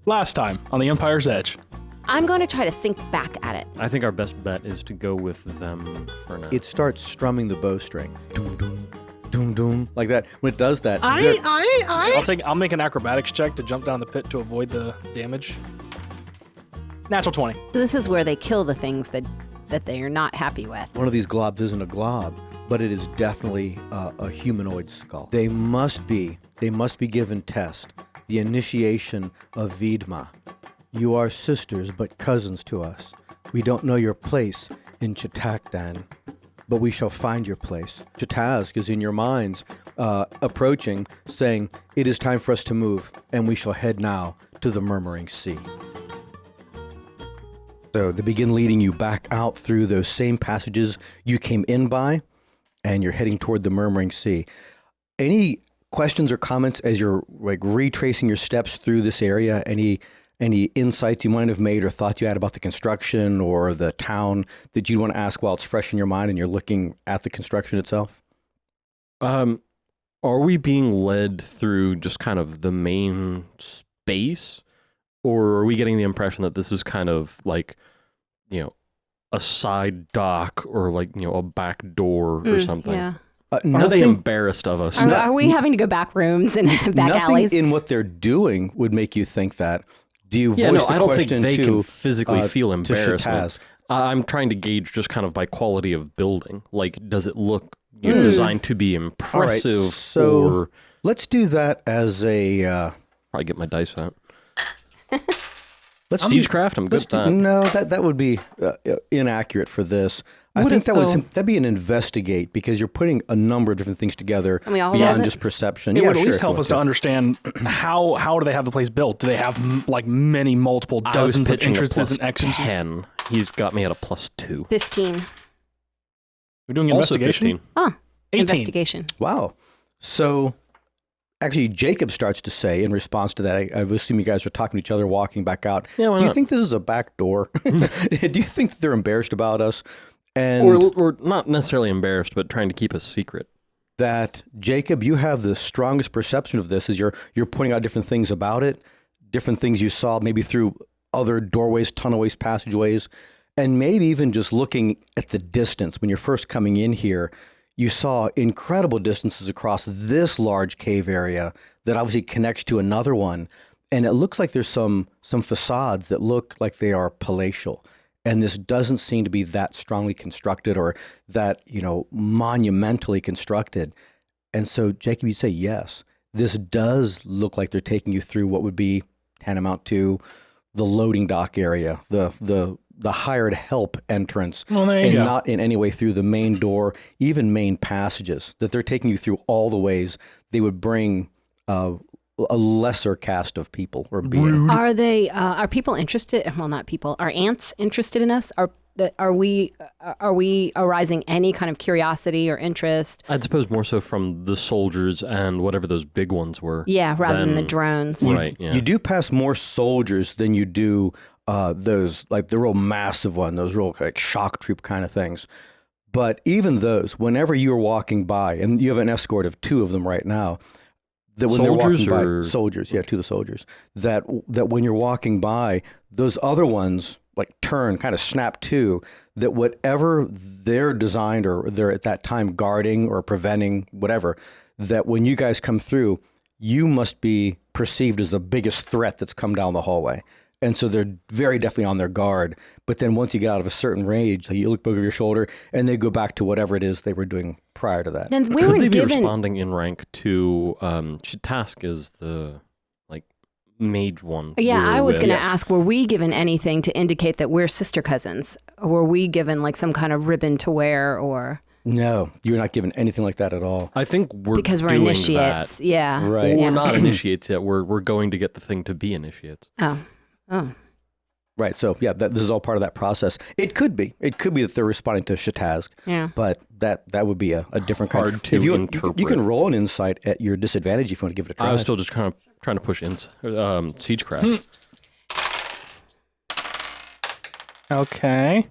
Last time on the Empire's Edge. I'm going to try to think back at it. I think our best bet is to go with them for now. It starts strumming the bowstring. Doom, doom, doom, doom. Like that. When it does that... I'll make an acrobatics check to jump down the pit to avoid the damage. Natural 20. So this is where they kill the things that they are not happy with. One of these globs isn't a glob, but it is definitely a humanoid skull. They must be given test. The initiation of Vidma. You are sisters, but cousins to us. We don't know your place in Chitakdan, but we shall find your place. Chitazg is in your minds, approaching, saying, it is time for us to move, and we shall head now to the Murmuring Sea. So they begin leading you back out through those same passages you came in by, and you're heading toward the Murmuring Sea. Any questions or comments as you're like retracing your steps through this area? Any insights you might have made or thoughts you had about the construction or the town that you'd want to ask while it's fresh in your mind and you're looking at the construction itself? Are we being led through just kind of the main space, or are we getting the impression that this is kind of like, a side dock or like, a back door or something? Yeah. Are they embarrassed of us? Are we having to go back rooms and back alleys? Nothing in what they're doing would make you think that. Do you voice the I don't think question they to, can physically feel embarrassment. Chitazg? I'm trying to gauge just kind of by quality of building. Like, does it look designed to be impressive? All right, so or let's do that as a... probably get my dice out. Let's Siegecraft, I'm good at that. No, that would be inaccurate for this. I think that'd be an investigate because you're putting a number of different things together And we all beyond love it. just perception. It Yeah, would at sure, least if you help want us to understand how do they have the place built? Do they have many multiple dozens of entrances and exits? 10. He's got me at a +2. 15. We're doing Also investigation. 15. Oh, 18. investigation. Wow. So actually, Jacob starts to say in response to that, I assume you guys are talking to each other, walking back out. Yeah, why do you not? think this is a back door? Do you think that they're embarrassed about us? And Or not necessarily embarrassed, but trying to keep a secret. that, Jacob, you have the strongest perception of this as you're pointing out different things about it, different things you saw maybe through other doorways, tunnelways, passageways, and maybe even just looking at the distance. When you're first coming in here, you saw incredible distances across this large cave area that obviously connects to another one. And it looks like there's some facades that look like they are palatial. And this doesn't seem to be that strongly constructed or that, monumentally constructed. And so, Jacob, you'd say, yes, this does look like they're taking you through what would be tantamount to the loading dock area, the hired help entrance, Well, there you and go. not in any way through the main door, even main passages, that they're taking you through all the ways they would bring a lesser cast of people or being. Are people interested? Well, not people. Are ants interested in us? Are we arising any kind of curiosity or interest? I'd suppose more so from the soldiers and whatever those big ones were. Yeah, rather than the Then- drones. Right, yeah. You do pass more soldiers than you do those, like the real massive one, those real like shock troop kind of things. But even those, whenever you're walking by, and you have an escort of 2 of them right now, that when Soldiers they're walking or- by, soldiers, yeah, 2 of the soldiers, that when you're walking by, those other ones like turn, kind of snap to, that whatever they're designed or they're at that time guarding or preventing, whatever, that when you guys come through, you must be perceived as the biggest threat that's come down the hallway. And so they're very definitely on their guard. But then once you get out of a certain range, like you look over your shoulder and they go back to whatever it is they were doing prior to that. Then we Could were they be given. responding in rank to Chitask is the mage one? Yeah, we were I was with? going to ask, were we given anything to indicate that we're sister cousins? Were we given like some kind of ribbon to wear or? No, you're not given anything like that at all. I think we're Because we're doing initiates. That. Yeah. Right. We're Yeah. not initiates yet. We're going to get the thing to be initiates. Oh. Right. So yeah, this is all part of that process. It could be that they're responding to Chitazg, Yeah. but that would be a different kind. Hard to if you interpret. You can roll an insight at your disadvantage if you want to give it a try. I was still just kind of trying to push Siegecraft. Okay.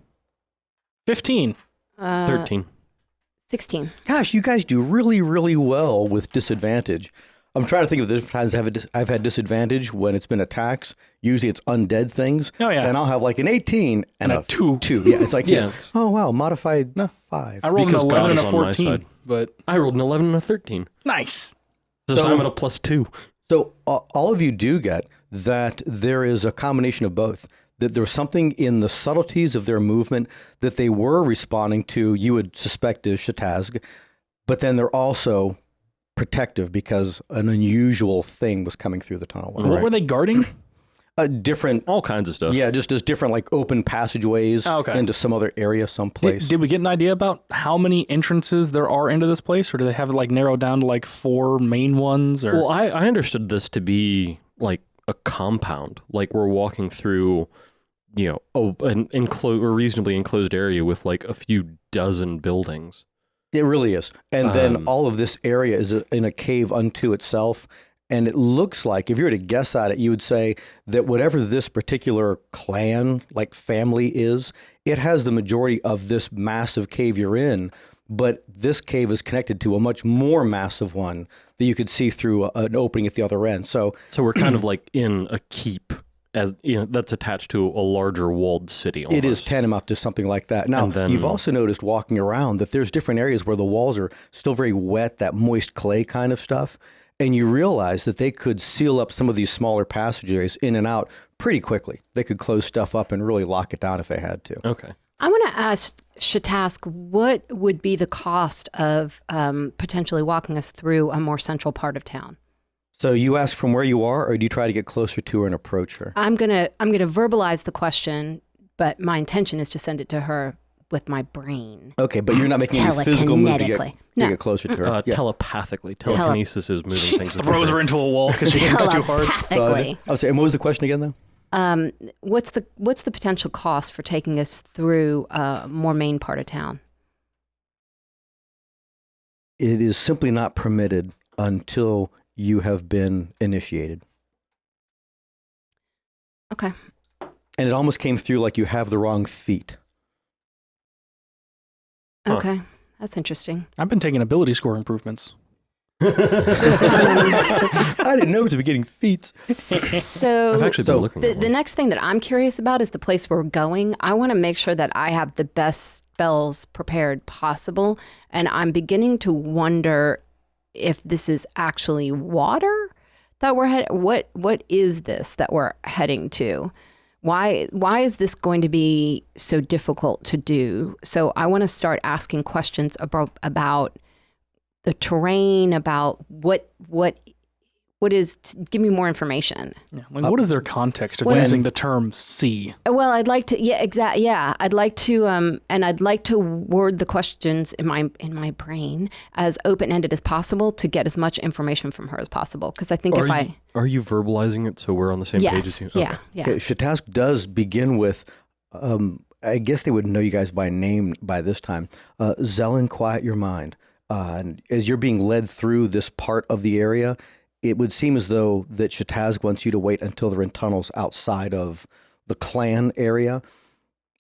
15. 13. 16. Gosh, you guys do really, really well with disadvantage. I'm trying to think of the different times I've had disadvantage when it's been attacks. Usually it's undead things. Oh, yeah. And I'll have like an 18 and a 2. 2. Yeah, it's like, Yeah. oh, wow, modified No. 5. I rolled Because an God 11 is and a on my 14, side. but I rolled an 11 and a 13. nice. This So- time I'm at a +2. So all of you do get that there is a combination of both. That there's something in the subtleties of their movement that they were responding to, you would suspect is Shatazg, but then they're also protective because an unusual thing was coming through the tunnel. What were they guarding? Different, All kinds of stuff. yeah, just as different like open passageways Oh, okay. into some other area, someplace. Did we get an idea about how many entrances there are into this place, or do they have it like narrowed down to like 4 main ones? Or Well, I understood this to be like a compound. Like we're walking through, an enclosed or reasonably enclosed area with like a few dozen buildings. It really is. And then Um, all of this area is in a cave unto itself. And it looks like, if you were to guess at it, you would say that whatever this particular clan, like family is, it has the majority of this massive cave you're in. But this cave is connected to a much more massive one that you could see through an opening at the other end. So So we're kind of like in a keep, as that's attached to a larger walled city. Almost. it is tantamount to something like that. Now, And then- you've also noticed walking around that there's different areas where the walls are still very wet, that moist clay kind of stuff. And you realize that they could seal up some of these smaller passageways in and out pretty quickly. They could close stuff up and really lock it down if they had to. Okay. I want to ask Shatask, what would be the cost of potentially walking us through a more central part of town? So you ask from where you are, or do you try to get closer to her and approach her? I'm gonna verbalize the question, but my intention is to send it to her with my brain. Okay, but you're not making any physical move to Telekinetically. get closer to her. Yeah. Telepathically. Telekinesis is moving things. with throws her. her into a wall because she thinks too hard. Telepathically. I was saying, what was the question again, though? What's the potential cost for taking us through a more main part of town? It is simply not permitted until you have been initiated. Okay. And it almost came through like you have the wrong feet. Huh. Okay. That's interesting. I've been taking ability score improvements. I didn't know at the beginning feet. So I've actually been looking at the one. next thing that I'm curious about is the place we're going. I want to make sure that I have the best spells prepared possible. And I'm beginning to wonder if this is actually water that we're what is this that we're heading to? Why is this going to be so difficult to do? So I want to start asking questions about the terrain, about what is, give me more information. Yeah. Like, what is their context of When- using the term sea? Well, I'd like to, I'd like to, and I'd like to word the questions in my brain as open-ended as possible to get as much information from her as possible. Because I think Are you verbalizing it so we're on the same page yes, as you? yeah, Okay. yeah. Okay, Shatask does begin with, I guess they would know you guys by name by this time. Zelen, quiet your mind. And as you're being led through this part of the area, it would seem as though that Shatazg wants you to wait until they're in tunnels outside of the clan area,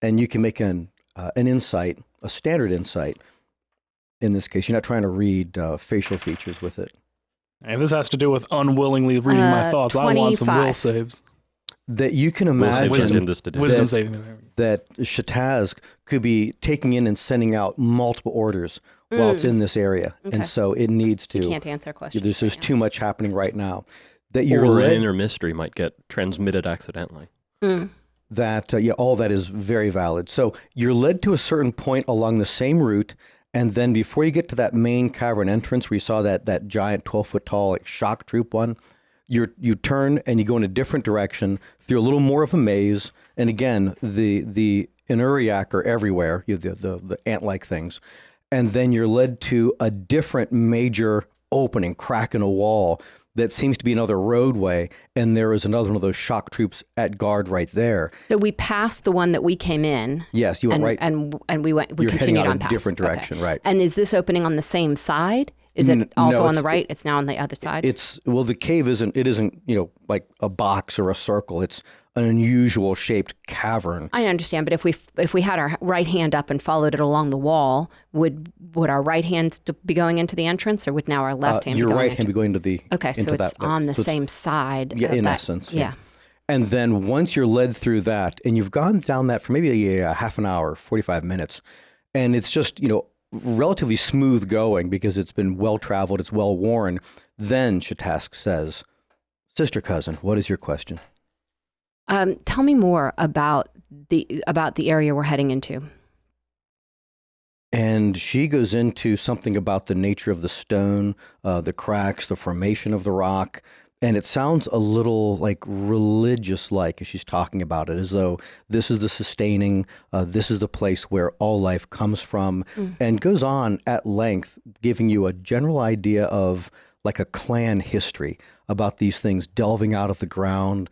and you can make an insight, a standard insight. In this case, you're not trying to read facial features with it. If this has to do with unwillingly reading my thoughts, I want some will 25. saves. That you can We'll say imagine in this today. Wisdom That- saving. that Shatazg could be taking in and sending out multiple orders while it's in this area, Okay. and so it needs to. You can't answer questions. There's right now. too much happening right now. That you're Or an led, inner mystery might get transmitted accidentally. that all that is very valid. So you're led to a certain point along the same route, and then before you get to that main cavern entrance where you saw that giant 12-foot tall like shock troop one, you turn and you go in a different direction through a little more of a maze. And again, the Inuriac are everywhere, the ant-like things. And then you're led to a different major opening, crack in a wall that seems to be another roadway, and there is another one of those shock troops at guard right there. So we passed the one that we came in. Yes, you went and, right. and we You're heading continued out on a past. different direction, right? And is this opening on the same side? Is it also No, on the right? It's now on the other side? The cave isn't like a box or a circle. It's an unusual shaped cavern. I understand, but if we had our right hand up and followed it along the wall, would our right hand be going into the entrance, or would now our left hand be your going right into hand be going to the Okay, so it's on the so same side. Yeah, of in that. essence. Yeah. And then once you're led through that, and you've gone down that for maybe a half an hour, 45 minutes, and it's just relatively smooth going because it's been well traveled, it's well worn. Then Shatask says, "Sister cousin, what is your question?" Tell me more about the area we're heading into. And she goes into something about the nature of the stone, the cracks, the formation of the rock. And it sounds a little like religious-like as she's talking about it, as though this is the sustaining, this is the place where all life comes from, and goes on at length, giving you a general idea of like a clan history about these things delving out of the ground,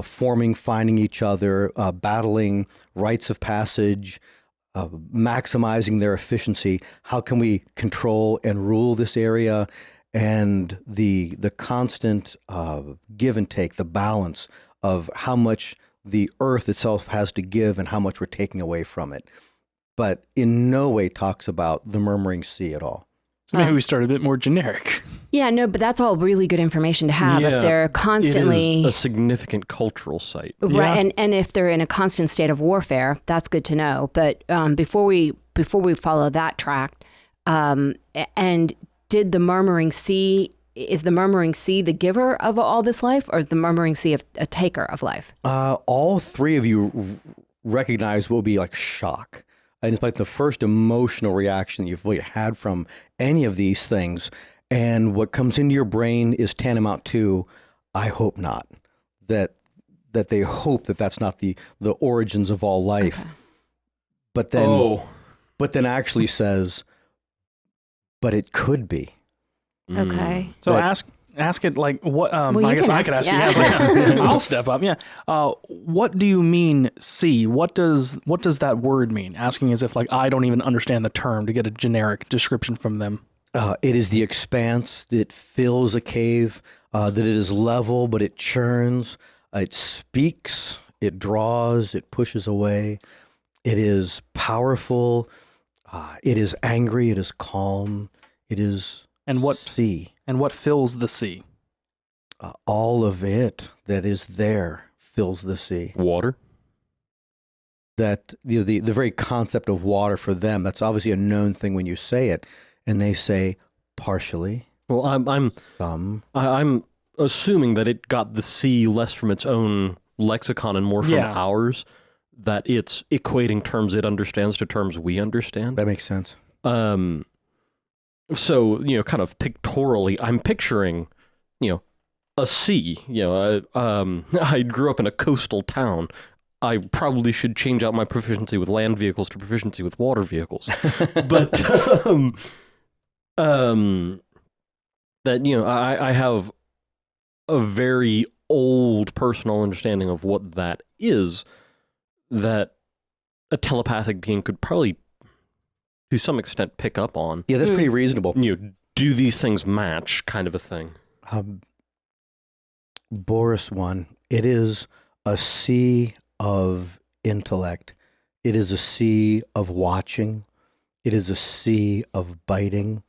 forming, finding each other, battling, rites of passage, maximizing their efficiency. How can we control and rule this area? And the constant give and take, the balance of how much the earth itself has to give and how much we're taking away from it. But in no way talks about the Murmuring Sea at all. So maybe we start a bit more generic. Yeah, no, but that's all really good information to have if they're constantly... It is a significant cultural site. Right, and if they're in a constant state of warfare, that's good to know. But before we follow that track, and did the Murmuring Sea, is the Murmuring Sea the giver of all this life, or is the Murmuring Sea a taker of life? All three of you recognize what will be like shock. And it's like the first emotional reaction that you've really had from any of these things. And what comes into your brain is tantamount to, I hope not. That they hope that that's not the origins of all life. Okay. But then actually says, but it could be. Okay. So ask it like what? I guess I could ask you. Yeah. I'll step up. Yeah. What do you mean sea? What does that word mean? Asking as if like I don't even understand the term to get a generic description from them. It is the expanse that fills a cave. That it is level, but it churns. It speaks. It draws. It pushes away. It is powerful. It is angry. It is calm. It is sea. And what fills the sea? All of it that is there fills the sea. Water? That the very concept of water for them, that's obviously a known thing when you say it. And they say partially. Well, I'm assuming that it got the sea less from its own lexicon and more from ours, that it's equating terms it understands to terms we understand. That makes sense. So, kind of pictorially, I'm picturing, a sea. I grew up in a coastal town. I probably should change out my proficiency with land vehicles to proficiency with water vehicles. But, I have a very old personal understanding of what that is, that a telepathic being could probably to some extent pick up on. Yeah, that's pretty reasonable. Do these things match kind of a thing? Boris one, it is a sea of intellect. It is a sea of watching. It is a sea of biting.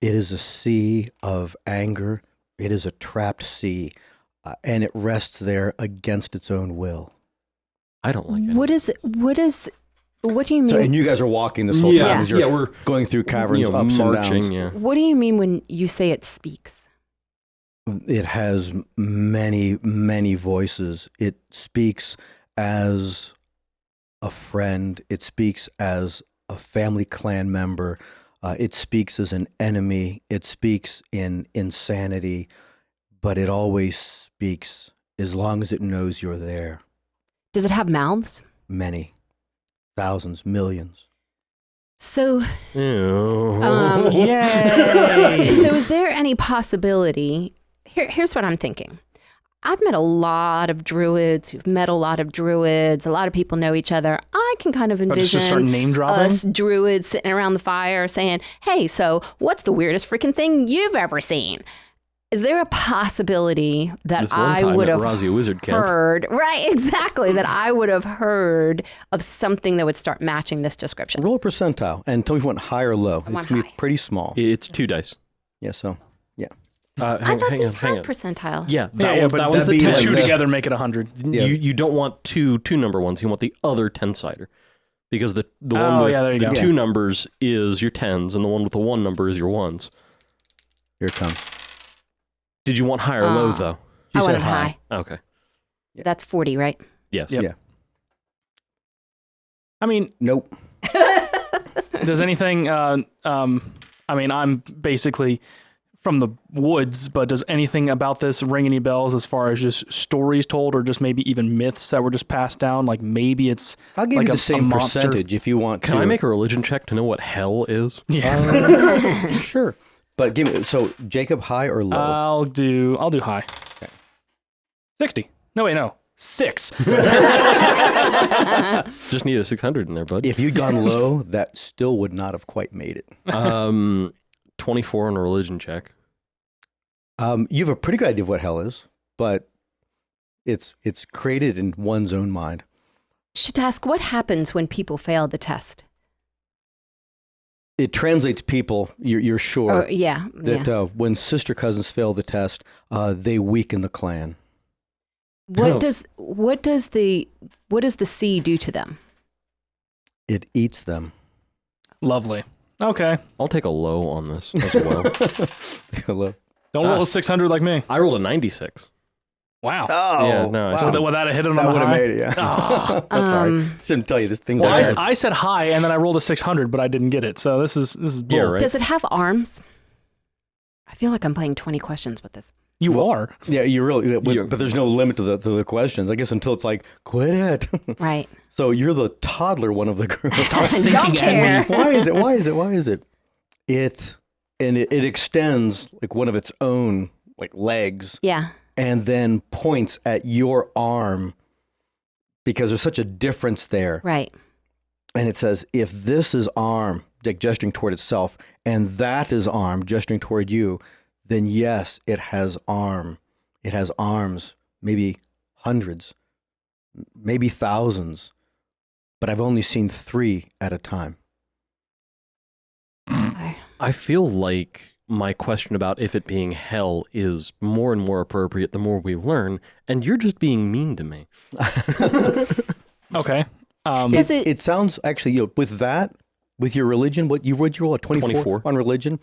It is a sea of anger. It is a trapped sea, and it rests there against its own will. I don't like it. What do you mean? So, and you guys are walking this whole time as you're going through caverns, ups marching, and downs. What do you mean when you say it speaks? It has many, many voices. It speaks as a friend. It speaks as a family clan member. It speaks as an enemy. It speaks in insanity. But it always speaks as long as it knows you're there. Does it have mouths? Many. Thousands, millions. So, yay! So is there any possibility, here's what I'm thinking. I've met a lot of druids who've met a lot of druids. A lot of people know each other. I can kind of envision just start name dropping? us druids sitting around the fire saying, hey, so what's the weirdest freaking thing you've ever seen? Is there a possibility that I would have heard, right, exactly, that I would have heard of something that would start matching this description? Roll a percentile and tell me if you want high or low. It's going to be pretty small. It's 2 dice. Yeah, so, yeah. I thought these had percentile. Yeah, but that one's the the 10. two together make it 100. Yeah. You don't want two number ones. You want the other 10-sider. Because the one with the 2 numbers is your 10s, and the one with the 1 number is your 1s. Here it comes. Did you want high or low, though? I wanted high. Okay. That's 40, right? Yes. Yep. Yeah. I mean, nope. Does anything, I'm basically from the woods, but does anything about this ring any bells as far as just stories told or just maybe even myths that were just passed down? Like maybe it's I'll give like you the same percentage if you want Can I make a religion check to know what hell is? Yeah. Sure. But give me, so Jacob, high or low? I'll do high. Okay. 60. No, wait, no. 6. Just need a 600 in there, bud. If you'd gone low, that still would not have quite made it. 24 on a religion check. You have a pretty good idea of what hell is, but it's created in one's own mind. Should ask, what happens when people fail the test? It translates people, you're sure, that when sister cousins fail the test, they weaken the clan. What does the sea do to them? It eats them. Lovely. Okay. I'll take a low on this as well. Hello. Don't roll a 600 like me. I rolled a 96. Wow. Oh, yeah, no. Wow. Would that have hit it on That the would have high? made it, yeah. I'm sorry. Shouldn't tell you this thing's Well, like I said high, and then I rolled a 600, but I didn't get it. So this is bull. Yeah, right. Does it have arms? I feel like I'm playing 20 questions with this. You are. Yeah, you really, but there's no limit to the questions, I guess, until it's like, quit it. Right. So you're the toddler one of the group. Stop thinking Don't care. Why is it? It extends like one of its own like legs. Yeah. And then points at your arm because there's such a difference there. Right. And it says, if this is arm like gesturing toward itself and that is arm gesturing toward you, then yes, it has arm. It has arms, maybe hundreds, maybe thousands, but I've only seen 3 at a time. Okay. I feel like my question about if it being hell is more and more appropriate the more we learn, and you're just being mean to me. Okay. It sounds actually, with your religion, would you roll a 24 on religion?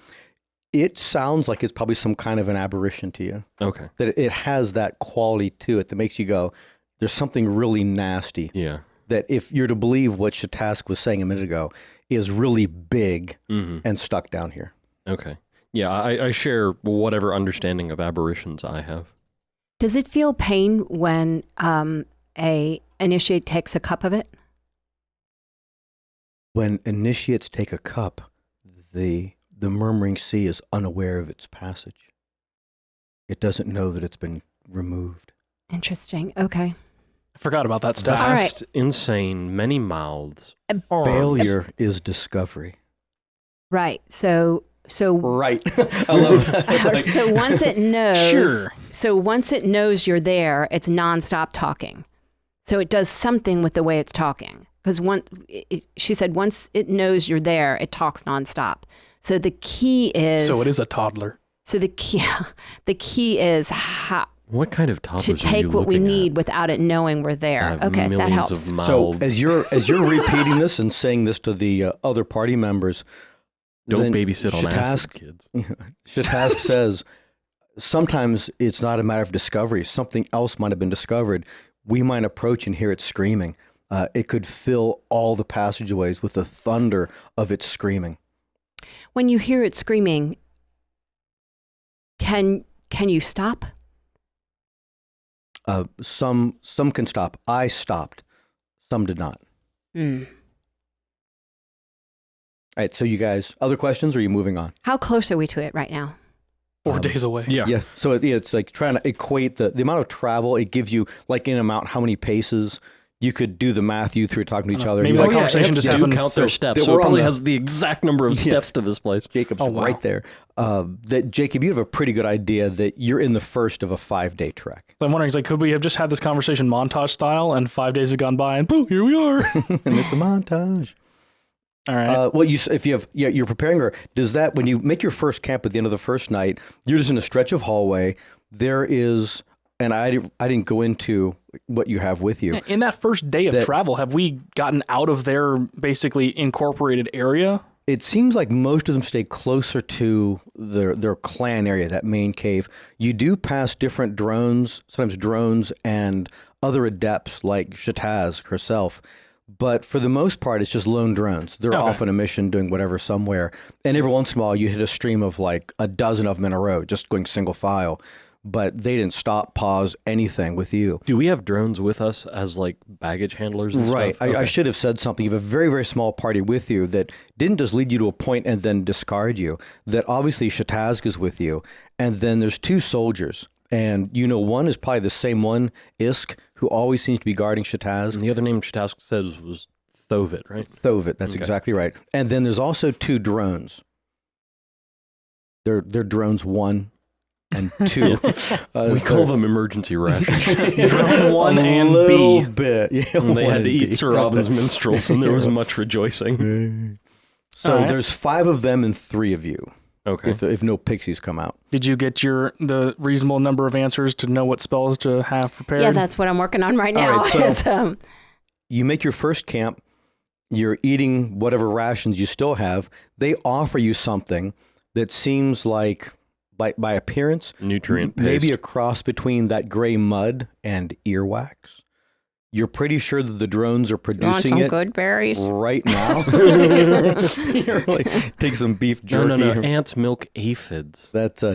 It sounds like it's probably some kind of an aberration to you. Okay. That it has that quality to it that makes you go, there's something really nasty. Yeah. That if you're to believe what Shatask was saying a minute ago, is really big and stuck down here. Okay. Yeah, I share whatever understanding of aberrations I have. Does it feel pain when a initiate takes a cup of it? When initiates take a cup, the murmuring sea is unaware of its passage. It doesn't know that it's been removed. Interesting. Okay. I forgot about that stuff. Vast, insane, many mouths. Failure is discovery. Right. So Right. I love that. so once it knows, Sure. So once it knows you're there, it's nonstop talking. So it does something with the way it's talking. Because she said once it knows you're there, it talks nonstop. So the key is. So it is a toddler. So the key is how What kind of toddlers to take are you what we looking need at? without it knowing we're there. Have Okay, that millions helps. of So mouths. as you're repeating this and saying this to the other party members, Don't then babysit on acid, kids. Shatask says, sometimes it's not a matter of discovery. Something else might have been discovered. We might approach and hear it screaming. It could fill all the passageways with the thunder of its screaming. When you hear it screaming, can you stop? Some can stop. I stopped. Some did not. Hmm. All right, so you guys, other questions or are you moving on? How close are we to it right now? 4 days away. Yeah. Yes. So it's like trying to equate the amount of travel. It gives you like in amount how many paces. You could do the math. You three are talking to each other. Maybe You're that conversation ants just do happened. count their steps. that So we're it on probably the- has the exact number of steps to this place. Jacob's wow. right there. That Jacob, you have a pretty good idea that you're in the first of a 5-day trek. So I'm wondering, like, could we have just had this conversation montage style, and 5 days have gone by, and boom, here we are. And it's a montage. All right. Well, if you have, you're preparing her. Does that, when you make your first camp at the end of the first night, you're just in a stretch of hallway. There is, and I didn't go into what you have with you. In that first day of travel, have we gotten out of their basically incorporated area? It seems like most of them stay closer to their clan area, that main cave. You do pass different drones, sometimes drones and other adepts like Shataz herself. But for the most part, it's just lone drones. They're off on a mission doing whatever somewhere. And every once in a while, you hit a stream of like a dozen of them in a row, just going single file. But they didn't stop, pause, anything with you. Do we have drones with us as like baggage handlers and Right. stuff? I should have said something. You have a very, very small party with you that didn't just lead you to a point and then discard you. That obviously Shatazg is with you. And then there's 2 soldiers. And one is probably the same one, Isk, who always seems to be guarding Shatazg. And the other name Shatazg says was Thovit, right? Thovit, that's exactly right. And then there's also 2 drones. They're drones 1 and 2. We call them emergency rations. Drone 1 and little B. bit. Yeah, And they 1 had to and eat B. Sir Robin's minstrels, and there was much rejoicing. So All right. there's 5 of them and 3 of you. Okay. If no pixies come out. Did you get the reasonable number of answers to know what spells to have prepared? Yeah, that's what I'm working on right now. All right, is, You make your first camp. You're eating whatever rations you still have. They offer you something that seems like, by appearance, Nutrient paste. maybe a cross between that gray mud and earwax. You're pretty sure that the drones are you want producing some it good berries? right now. You're like, take some beef jerky. No. Ants milk aphids.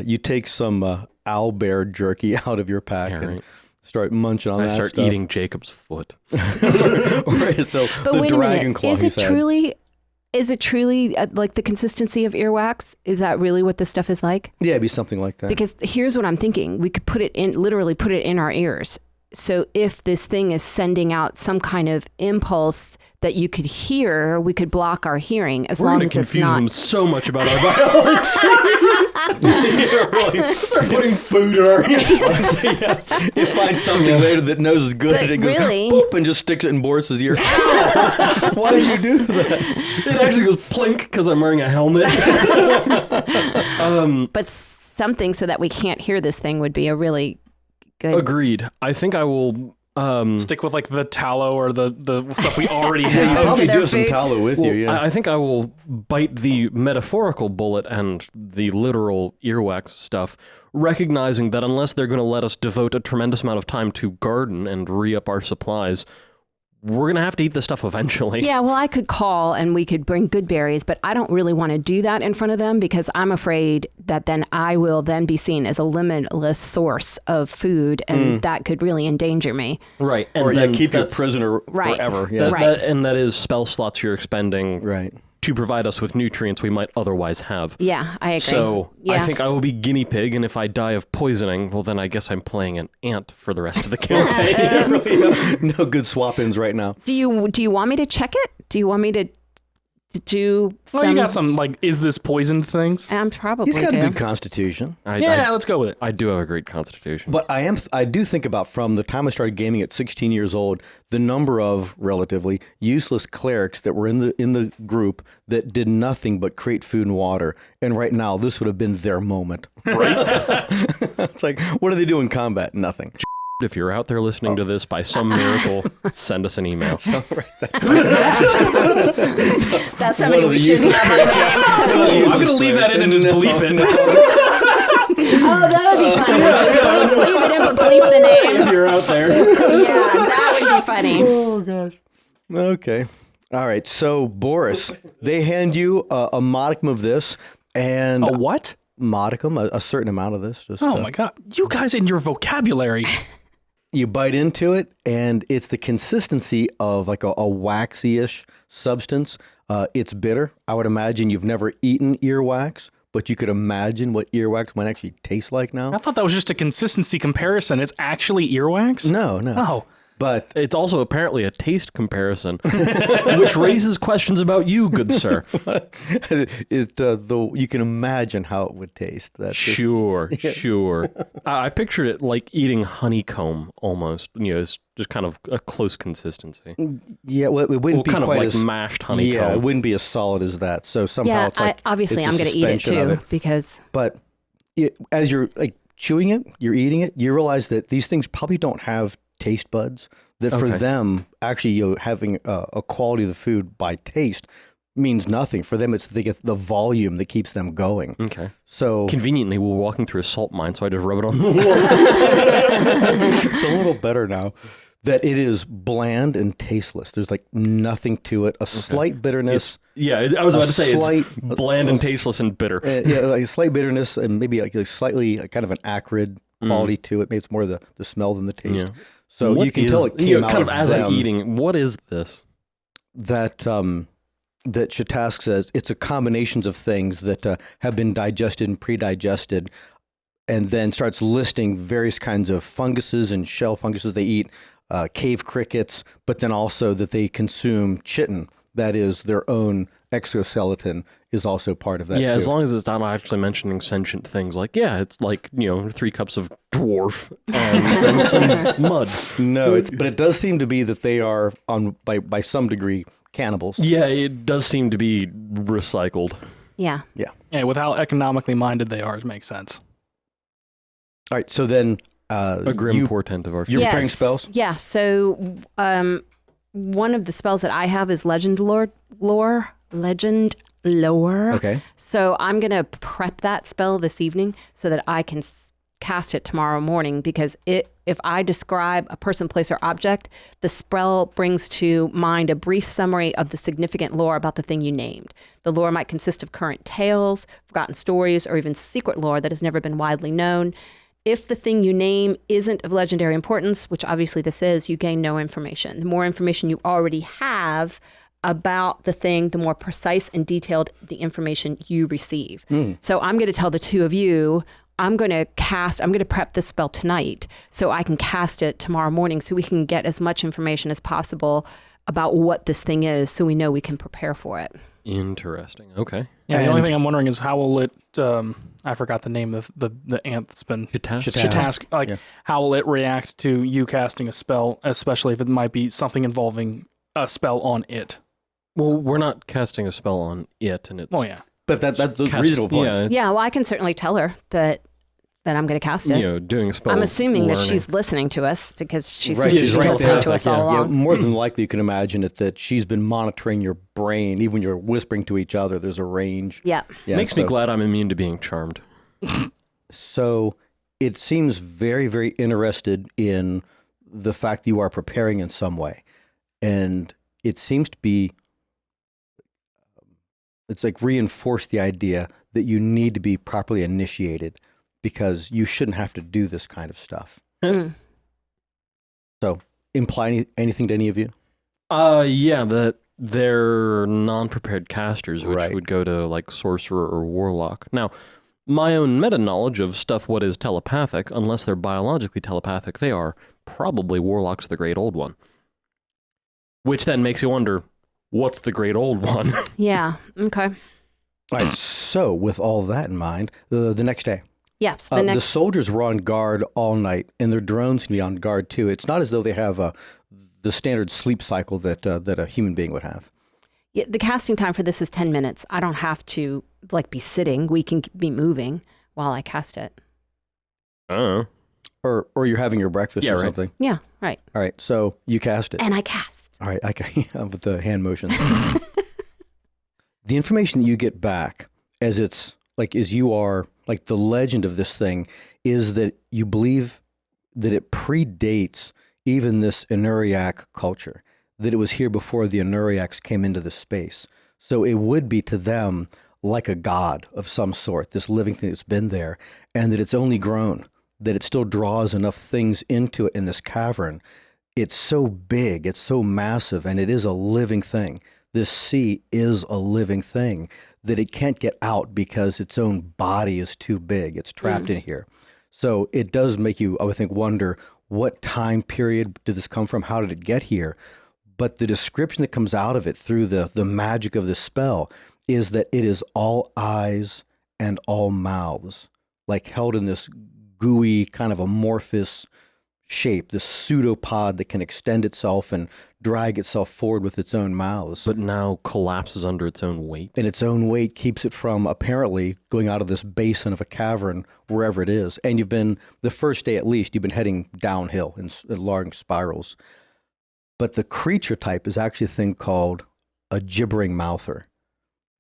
You take some owlbear jerky out of your pack Yeah, and right. start munching on I that start stuff. eating Jacob's foot. Right, the But wait a dragon minute, claw is he's it had. truly like the consistency of earwax? Is that really what this stuff is like? Yeah, it'd be something like that. Because here's what I'm thinking. We could literally put it in our ears. So if this thing is sending out some kind of impulse that you could hear, we could block our hearing as We're long going as to it's confuse not. them so much about our biology. Start putting food in our hands. You find something later that knows is good But and it goes really- boop and just sticks it in Boris's ear. Why did you do that? It actually goes plink because I'm wearing a helmet. But something so that we can't hear this thing would be a really good. Agreed. I think I will... Stick with like the tallow or the stuff we already You have. probably their do have some food. tallow with you, yeah. I think I will bite the metaphorical bullet and the literal earwax stuff, recognizing that unless they're going to let us devote a tremendous amount of time to garden and re-up our supplies, we're going to have to eat this stuff eventually. Yeah, well, I could call and we could bring good berries, but I don't really want to do that in front of them because I'm afraid that then I will then be seen as a limitless source of food, and that could really endanger me. Right. And or yeah, then keep you a that's- prisoner Right. forever. Yeah. Right. and that is spell slots you're expending Right. to provide us with nutrients we might otherwise have. Yeah, I agree. So yeah. I think I will be guinea pig, and if I die of poisoning, well, then I guess I'm playing an ant for the rest of the campaign. No good swap-ins right now. Do you want me to check it? Do you want me to do some? Well, you got some like, is this poisoned things? I'm probably He's got a do. good constitution. Yeah, let's go with it. I do have a great constitution. But I do think about from the time I started gaming at 16 years old, the number of relatively useless clerics that were in the group that did nothing but create food and water. And right now, this would have been their moment. Right? It's like, what do they do in combat? Nothing. If you're out there listening to this by some miracle, send us an email. That's somebody One of we the shouldn't useless have on the name. I'm going to leave that in and just bleep it. Oh, that would be funny. Just bleep it in, but bleep the name. If you're out there. Yeah, that would be funny. Oh, gosh. Okay. All right. So, Boris, they hand you a modicum of this and A what? modicum, a certain amount of this. Just, Oh my God. You guys and your vocabulary. You bite into it, and it's the consistency of like a waxy-ish substance. It's bitter. I would imagine you've never eaten earwax, but you could imagine what earwax might actually taste like now. I thought that was just a consistency comparison. It's actually earwax? No. Oh. But it's also apparently a taste comparison, which raises questions about you, good sir. you can imagine how it would taste. That's Sure. I pictured it like eating honeycomb almost. It's just kind of a close consistency. Yeah, well, it wouldn't be kind quite of like mashed honeycomb. Yeah, it wouldn't be as solid as that. So somehow it's like obviously I'm going to eat it too because. But as you're like chewing it, you're eating it, you realize that these things probably don't have taste buds. That for them, actually, having a quality of the food by taste means nothing. For them, they get the volume that keeps them going. Okay. So conveniently, we're walking through a salt mine, so I just rub it on the wall. It's a little better now. That it is bland and tasteless. There's like nothing to it. A slight bitterness. I was about to say it's bland and tasteless and bitter. Like a slight bitterness and maybe like a slightly kind of an acrid quality to it. Maybe it's more the smell than the taste. Yeah. So you can tell it came out kind of as them. I'm eating. What is this? That Chatask says it's a combinations of things that have been digested and pre-digested, and then starts listing various kinds of funguses and shell funguses they eat, cave crickets, but then also that they consume chitin. That is their own exoskeleton is also part of that. Yeah, too. as long as it's not actually mentioning sentient things like, it's like, 3 cups of dwarf and some mud. No, but it does seem to be that they are by some degree cannibals. Yeah, it does seem to be recycled. Yeah. Yeah, with how economically minded they are, it makes sense. All right, so then a grim portent of our you're future. preparing spells? Yeah, so one of the spells that I have is Legend Lore. Okay. So I'm going to prep that spell this evening so that I can cast it tomorrow morning, because if I describe a person, place, or object, the spell brings to mind a brief summary of the significant lore about the thing you named. The lore might consist of current tales, forgotten stories, or even secret lore that has never been widely known. If the thing you name isn't of legendary importance, which obviously this is, you gain no information. The more information you already have about the thing, the more precise and detailed the information you receive. So I'm going to tell the two of you, I'm going to prep this spell tonight so I can cast it tomorrow morning so we can get as much information as possible about what this thing is so we know we can prepare for it. Interesting. Okay. Yeah, the only thing I'm wondering is how will it, I forgot the name of the ant that's been... Chatask. How will it react to you casting a spell, especially if it might be something involving a spell on it? Well, we're not casting a spell on it, and it's... Oh, yeah. But that's reasonable points. Yeah, well, I can certainly tell her that I'm going to cast it. Doing a spell. I'm assuming that she's listening to us because she's listening to us all along. Yeah, more than likely, you can imagine that she's been monitoring your brain. Even when you're whispering to each other, there's a range. Yeah. Makes me glad I'm immune to being charmed. So it seems very, very interested in the fact that you are preparing in some way. And it seems to be, it's like reinforce the idea that you need to be properly initiated because you shouldn't have to do this kind of stuff. So imply anything to any of you? Yeah, that they're non-prepared casters, which Right. would go to like sorcerer or warlock. Now, my own meta-knowledge of stuff what is telepathic, unless they're biologically telepathic, they are probably warlocks the Great Old One. Which then makes you wonder, what's the Great Old One? Yeah. Okay. All right, so with all that in mind, the next day, Yes. the soldiers were on guard all night, and their drones can be on guard too. It's not as though they have the standard sleep cycle that a human being would have. Yeah, the casting time for this is 10 minutes. I don't have to be sitting. We can be moving while I cast it. Oh. Or you're having your breakfast or something. Yeah, right. All right, so you cast it. And I cast. All right, with the hand motions. The information that you get back as you are, like the legend of this thing, is that you believe that it predates even this Inuriac culture, that it was here before the Inuriacs came into this space. So it would be to them like a god of some sort, this living thing that's been there, and that it's only grown, that it still draws enough things into it in this cavern. It's so big, it's so massive, and it is a living thing. This sea is a living thing that it can't get out because its own body is too big. It's trapped in here. So it does make you, I would think, wonder what time period did this come from? How did it get here? But the description that comes out of it through the magic of the spell is that it is all eyes and all mouths, like held in this gooey kind of amorphous shape, this pseudopod that can extend itself and drag itself forward with its own mouths. But now collapses under its own weight. And its own weight keeps it from apparently going out of this basin of a cavern, wherever it is. And you've been, the first day at least, you've been heading downhill in large spirals. But the creature type is actually a thing called a gibbering mouther.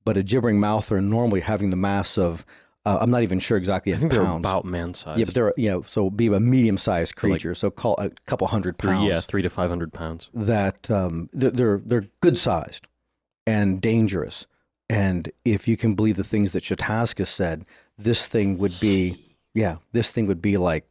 But a gibbering mouther normally having the mass of, I'm not even sure exactly. I think pounds. they're about man-sized. Yeah, but they're, so be a medium-sized creature. So call a couple hundred pounds. 300 to 500 pounds. That they're good-sized and dangerous. And if you can believe the things that Shataska said, this thing would be like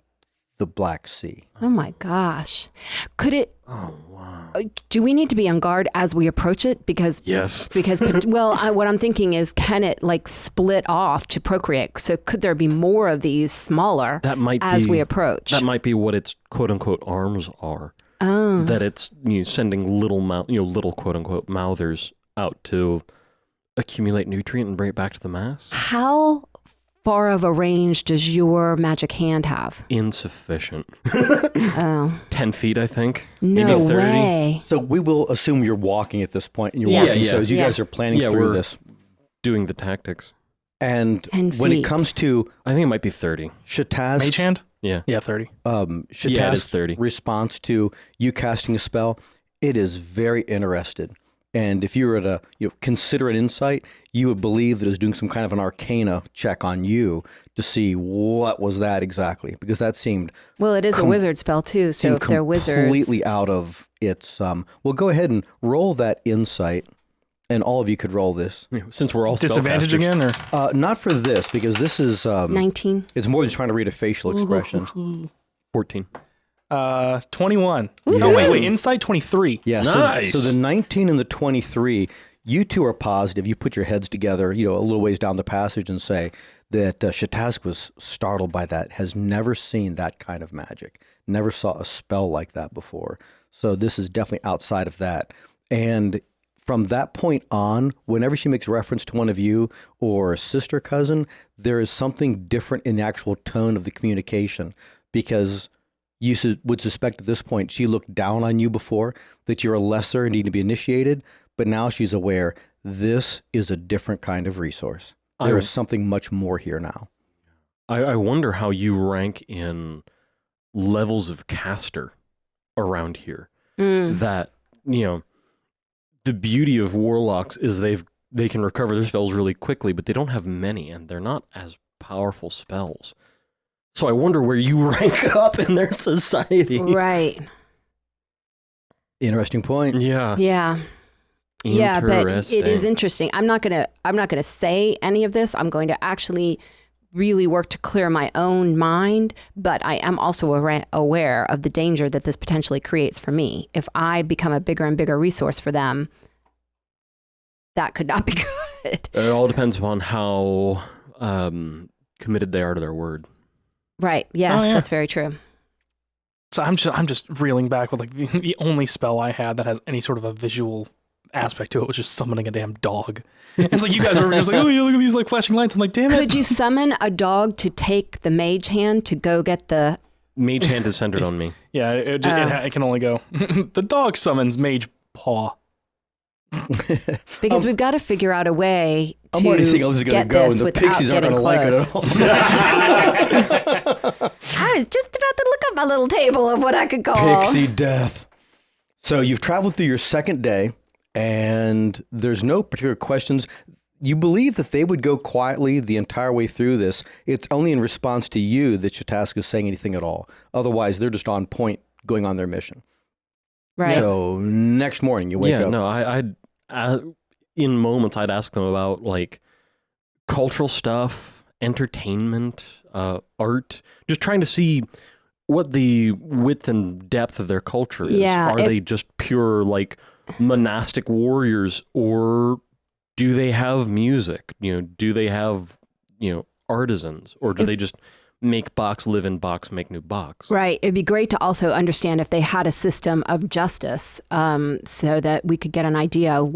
the Black Sea. Oh my gosh. Could it? Oh, wow. Do we need to be on guard as we approach it? Because Yes. What I'm thinking is, can it like split off to procreate? So could there be more of these smaller as we approach? That might be what its quote unquote arms are. Oh. That it's sending little little quote unquote mouthers out to accumulate nutrient and bring it back to the mass. How far of a range does your magic hand have? Insufficient. Oh. 10 feet, I think. No Maybe 30. way. So we will assume you're walking at this point, and you're walking. So as you guys are planning through we're this, doing the tactics. and 10 when it feet. comes to I think it might be 30. Shataz's Mage hand? Yeah. Yeah, 30. Yeah, it is 30. response to you casting a spell, it is very interested. And if you were to consider an insight, you would believe that it's doing some kind of an arcana check on you to see what was that exactly, because that seemed Well, it is a wizard spell too, so if they're wizards. completely out of its. Well, go ahead and roll that insight, and all of you could roll this. Since we're all Disadvantage spellcasters. again, or Not for this, because this is 19. It's more than trying to read a facial expression. 14. 21. No, wait, insight 23. Yeah, Nice. so the 19 and the 23, you two are positive. You put your heads together, a little ways down the passage, and say that Shatazk was startled by that, has never seen that kind of magic, never saw a spell like that before. So this is definitely outside of that. And from that point on, whenever she makes reference to one of you or a sister cousin, there is something different in the actual tone of the communication, because you would suspect at this point she looked down on you before, that you're a lesser and need to be initiated, but now she's aware this is a different kind of resource. There is something much more here now. I wonder how you rank in levels of caster around here. That, the beauty of warlocks is they can recover their spells really quickly, but they don't have many, and they're not as powerful spells. So I wonder where you rank up in their society. Right. Interesting point. Yeah. Yeah. Yeah, but it is interesting. I'm not gonna say any of this. I'm going to actually really work to clear my own mind, but I am also aware of the danger that this potentially creates for me. If I become a bigger and bigger resource for them, that could not be good. It all depends upon how committed they are to their word. Right. Yes, that's very true. So I'm just reeling back with like the only spell I had that has any sort of a visual aspect to it was just summoning a damn dog. It's like you guys are just like, oh yeah, look at these like flashing lights. I'm like, damn it. Could you summon a dog to take the mage hand to go get the... Mage hand is centered on me. Yeah, it can only go. The dog summons mage paw. Because we've got to figure out a way to I'm already seeing how this is going to go, and the pixies aren't going to like it at all. I was just about to look up my little table of what I could call Pixie death. So you've traveled through your second day, and there's no particular questions. You believe that they would go quietly the entire way through this. It's only in response to you that Shatazk is saying anything at all. Otherwise, they're just on point going on their mission. Right. So next morning you wake up. No, I in moments I'd ask them about like cultural stuff, entertainment, art, just trying to see what the width and depth of their culture is. Yeah, Are they just pure like monastic warriors, or do they have music? Do they have, artisans, or do they just make box, live in box, make new box? Right. It'd be great to also understand if they had a system of justice, so that we could get an idea of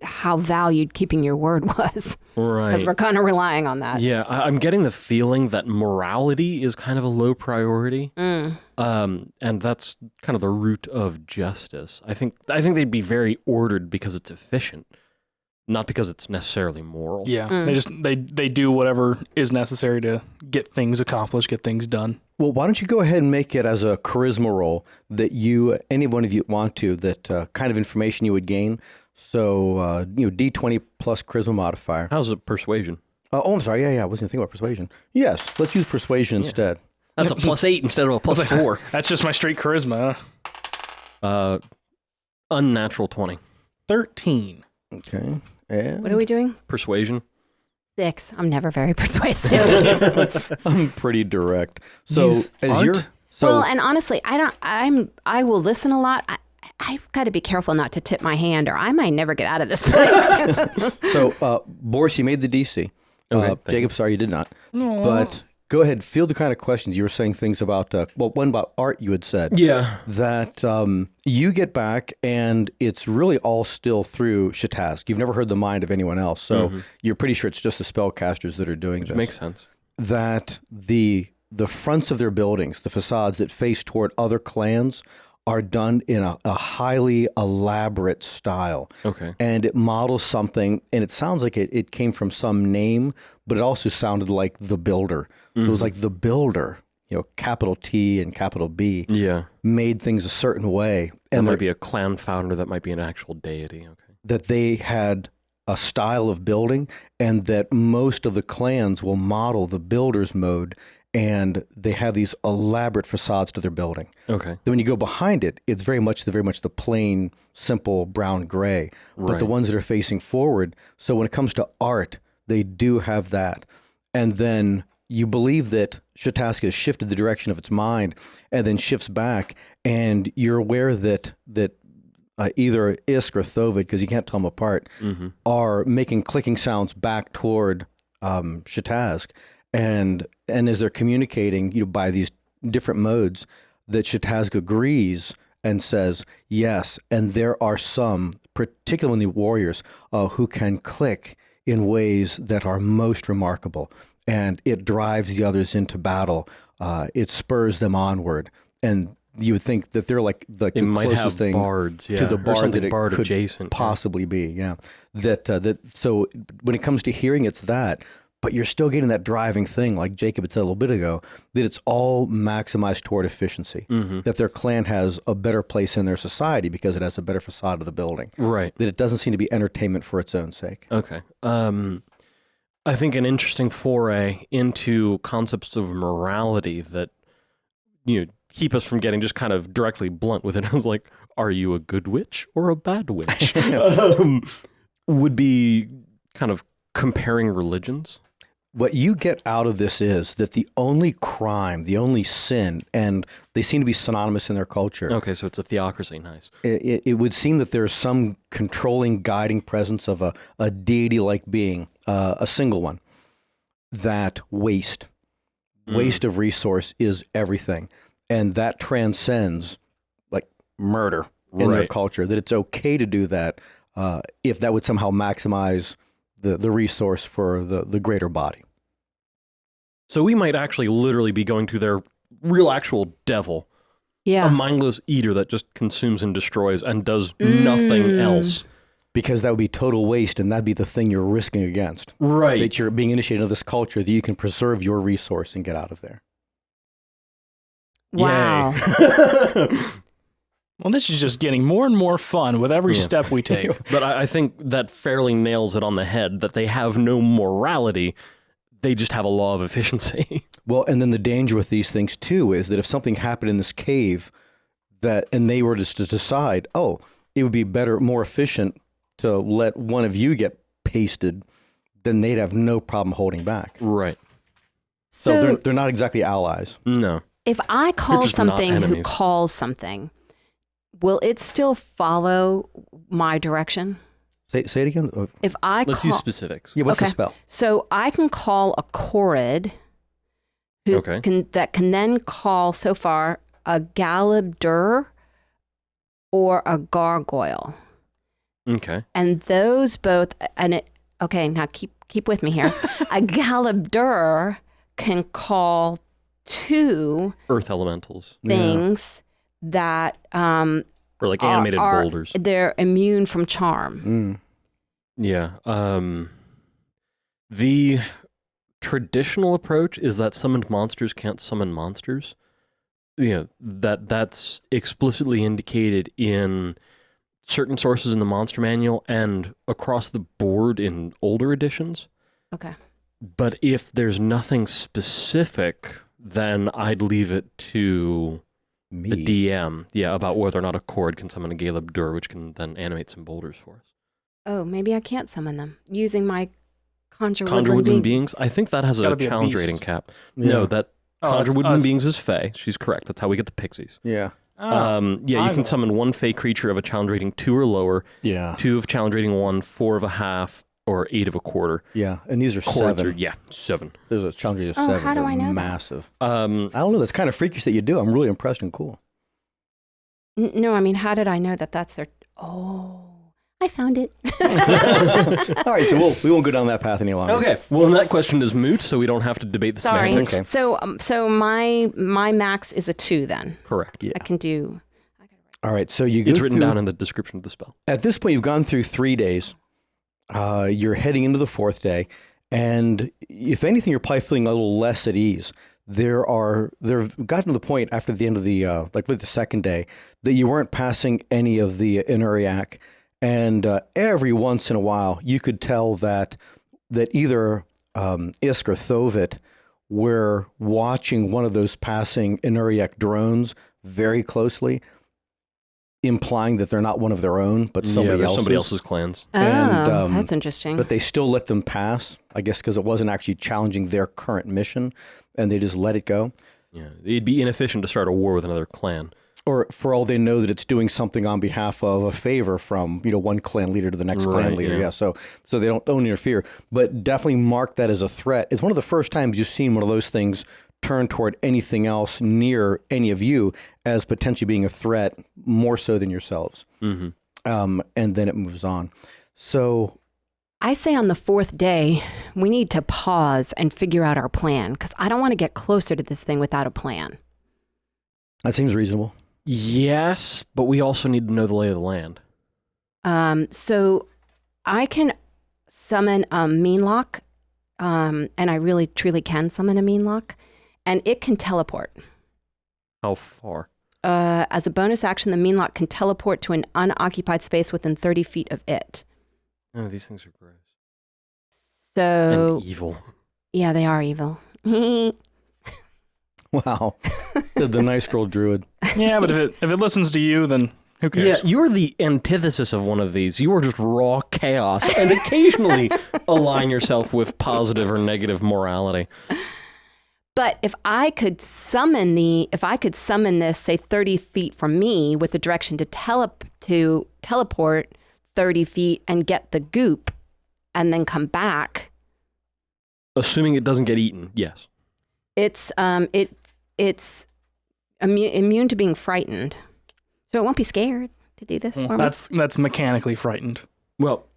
how valued keeping your word was. Right. Because we're kind of relying on that. Yeah, I'm getting the feeling that morality is kind of a low priority. And that's kind of the root of justice. I think they'd be very ordered because it's efficient, not because it's necessarily moral. Yeah, they do whatever is necessary to get things accomplished, get things done. Well, why don't you go ahead and make it as a charisma roll that any one of you want to, that kind of information you would gain. So, D20 plus charisma modifier. How's it persuasion? Oh, I'm sorry. Yeah, I wasn't going to think about persuasion. Yes, let's use persuasion instead. That's a +8 instead of a +4. That's just my straight charisma. Unnatural 20. 13. Okay. And What are we doing? Persuasion. 6. I'm never very persuasive. I'm pretty direct. So These as aren't? you're Well, and honestly, I will listen a lot. I've got to be careful not to tip my hand, or I might never get out of this place. So, Boris, you made the DC. Okay, Jacob, sorry, you did not. But go ahead, field the kind of questions. You were saying things about, one about art you had said. Yeah. That you get back and it's really all still through Shatazk. You've never heard the mind of anyone else. So you're pretty sure it's just the spellcasters that are doing this. Makes sense. That the fronts of their buildings, the facades that face toward other clans, are done in a highly elaborate style. Okay. And it models something, and it sounds like it came from some name, but it also sounded like the builder. So it was like the builder, capital T and capital B, made things a certain way. And that might be a clan founder, that might be an actual deity. Okay. That they had a style of building, and that most of the clans will model the builder's mode, and they have these elaborate facades to their building. Okay. Then when you go behind it, it's very much the plain, simple brown gray. But the ones that are facing forward, so when it comes to art, they do have that. And then you believe that Shatazk has shifted the direction of its mind and then shifts back, and you're aware that either Isk or Thovid, because you can't tell them apart, are making clicking sounds back toward Shatazk. And as they're communicating, by these different modes, that Shatazk agrees and says, yes, and there are some, particularly warriors, who can click in ways that are most remarkable. And it drives the others into battle. It spurs them onward. And you would think that they're like the closest thing bards, to the bard that it bard could adjacent, possibly be. Yeah. So when it comes to hearing, it's that. But you're still getting that driving thing, like Jacob had said a little bit ago, that it's all maximized toward efficiency, that their clan has a better place in their society because it has a better facade of the building. Right. That it doesn't seem to be entertainment for its own sake. Okay. I think an interesting foray into concepts of morality that, keep us from getting just kind of directly blunt with it. I was like, are you a good witch or a bad witch? Would be kind of comparing religions. What you get out of this is that the only crime, the only sin, and they seem to be synonymous in their culture. Okay, so it's a theocracy, nice. It would seem that there's some controlling, guiding presence of a deity-like being, a single one, that waste of resource is everything. And that transcends like murder in their culture, that it's okay to do that if that would somehow maximize the resource for the greater body. So we might actually literally be going to their real actual devil. Yeah. A mindless eater that just consumes and destroys and does nothing else. Because that would be total waste, and that'd be the thing you're risking against. Right. That you're being initiated into this culture, that you can preserve your resource and get out of there. Wow. Well, this is just getting more and more fun with every step we take. But I think that fairly nails it on the head, that they have no morality. They just have a law of efficiency. Well, and then the danger with these things, too, is that if something happened in this cave, and they were to decide, it would be better, more efficient to let one of you get pasted, then they'd have no problem holding back. Right. So they're not exactly allies. No. If I call just not something who enemies. calls something, will it still follow my direction? Say it again. If I Let's use specifics. Yeah, what's the Okay. spell? So I can call a Chorid that can then call so far a Galibdur or a Gargoyle. Okay. And those both, now keep with me here. A Galibdur can call 2 Earth elementals. things that Or like animated are- boulders. they're immune from charm. Yeah. The traditional approach is that summoned monsters can't summon monsters. Yeah, that's explicitly indicated in certain sources in the monster manual and across the board in older editions. Okay. But if there's nothing specific, then I'd leave it to the DM. Yeah, about whether or not a Chord can summon a Galibdur, which can then animate some boulders for us. Oh, maybe I can't summon them using my Conjure Conjure Woodland Woodland Beings. Beings? I think that has a Gotta be a challenge beast. rating cap. Yeah. No, that Conjure it's- Woodland it's- Beings is Fey. She's correct. That's how we get the pixies. Yeah. Yeah, you can summon 1 Fey creature of a challenge rating 2 or lower, Yeah. 2 of challenge rating 1, 4 of a half, or 8 of a quarter. Yeah. And these are Chords 7. are 7. There's a challenge rate of Oh, 7. how do They're I know that? massive. I I don't know. That's kind of freakish that you do. I'm really impressed and cool. No, I mean, how did I know that that's their... Oh, I found it. All right, so we won't go down that path any longer. Okay, well, then that question is moot, so we don't have to debate the Sorry. semantics. Okay. So my max is a 2 then. Correct. Yeah. I can do... All right, so you go It's written through, down in the description of the spell. at this point, you've gone through 3 days. You're heading into the 4th day. And if anything, you're probably feeling a little less at ease. They've gotten to the point after the end of the, like with the 2nd day, that you weren't passing any of the Inuriac. And every once in a while, you could tell that either Isk or Thovit were watching one of those passing Inuriac drones very closely, implying that they're not one of their own, but somebody else's. clans. Oh, And, that's interesting. But they still let them pass, I guess, because it wasn't actually challenging their current mission, and they just let it go. Yeah, it'd be inefficient to start a war with another clan. Or for all they know that it's doing something on behalf of a favor from, one clan leader to the next clan Right, leader. yeah. Yeah, so they don't interfere. But definitely mark that as a threat. It's one of the first times you've seen one of those things turn toward anything else near any of you as potentially being a threat, more so than yourselves. Mm-hmm. And then it moves on. So I say on the 4th day, we need to pause and figure out our plan because I don't want to get closer to this thing without a plan. that seems reasonable. Yes, but we also need to know the lay of the land. So I can summon a Meanlock, and I really truly can summon a Meanlock, and it can teleport. How far? As a bonus action, the Meanlock can teleport to an unoccupied space within 30 feet of it. Oh, these things are gross. So, And evil. yeah, they are evil. Wow. the nice girl druid. Yeah, but if it listens to you, then who Yeah, cares? you're the antithesis of one of these. You are just raw chaos and occasionally align yourself with positive or negative morality. But if I could summon this, say 30 feet from me with the direction to teleport 30 feet and get the goop and then come back, Assuming it doesn't get eaten, yes. it's immune to being frightened. So it won't be scared to do this for me. That's mechanically frightened. Well,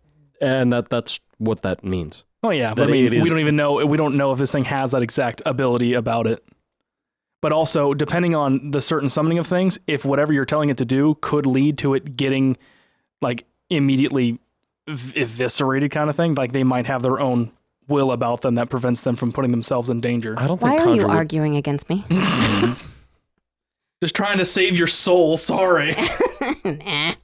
and that's what that means. Oh yeah, That but I mean, it is- we don't know if this thing has that exact ability about it. But also, depending on the certain summoning of things, if whatever you're telling it to do could lead to it getting like immediately eviscerated kind of thing, like they might have their own will about them that prevents them from putting themselves in danger. I don't Why think are you Conjure would- arguing against me? Just trying to save your soul, sorry. Nah,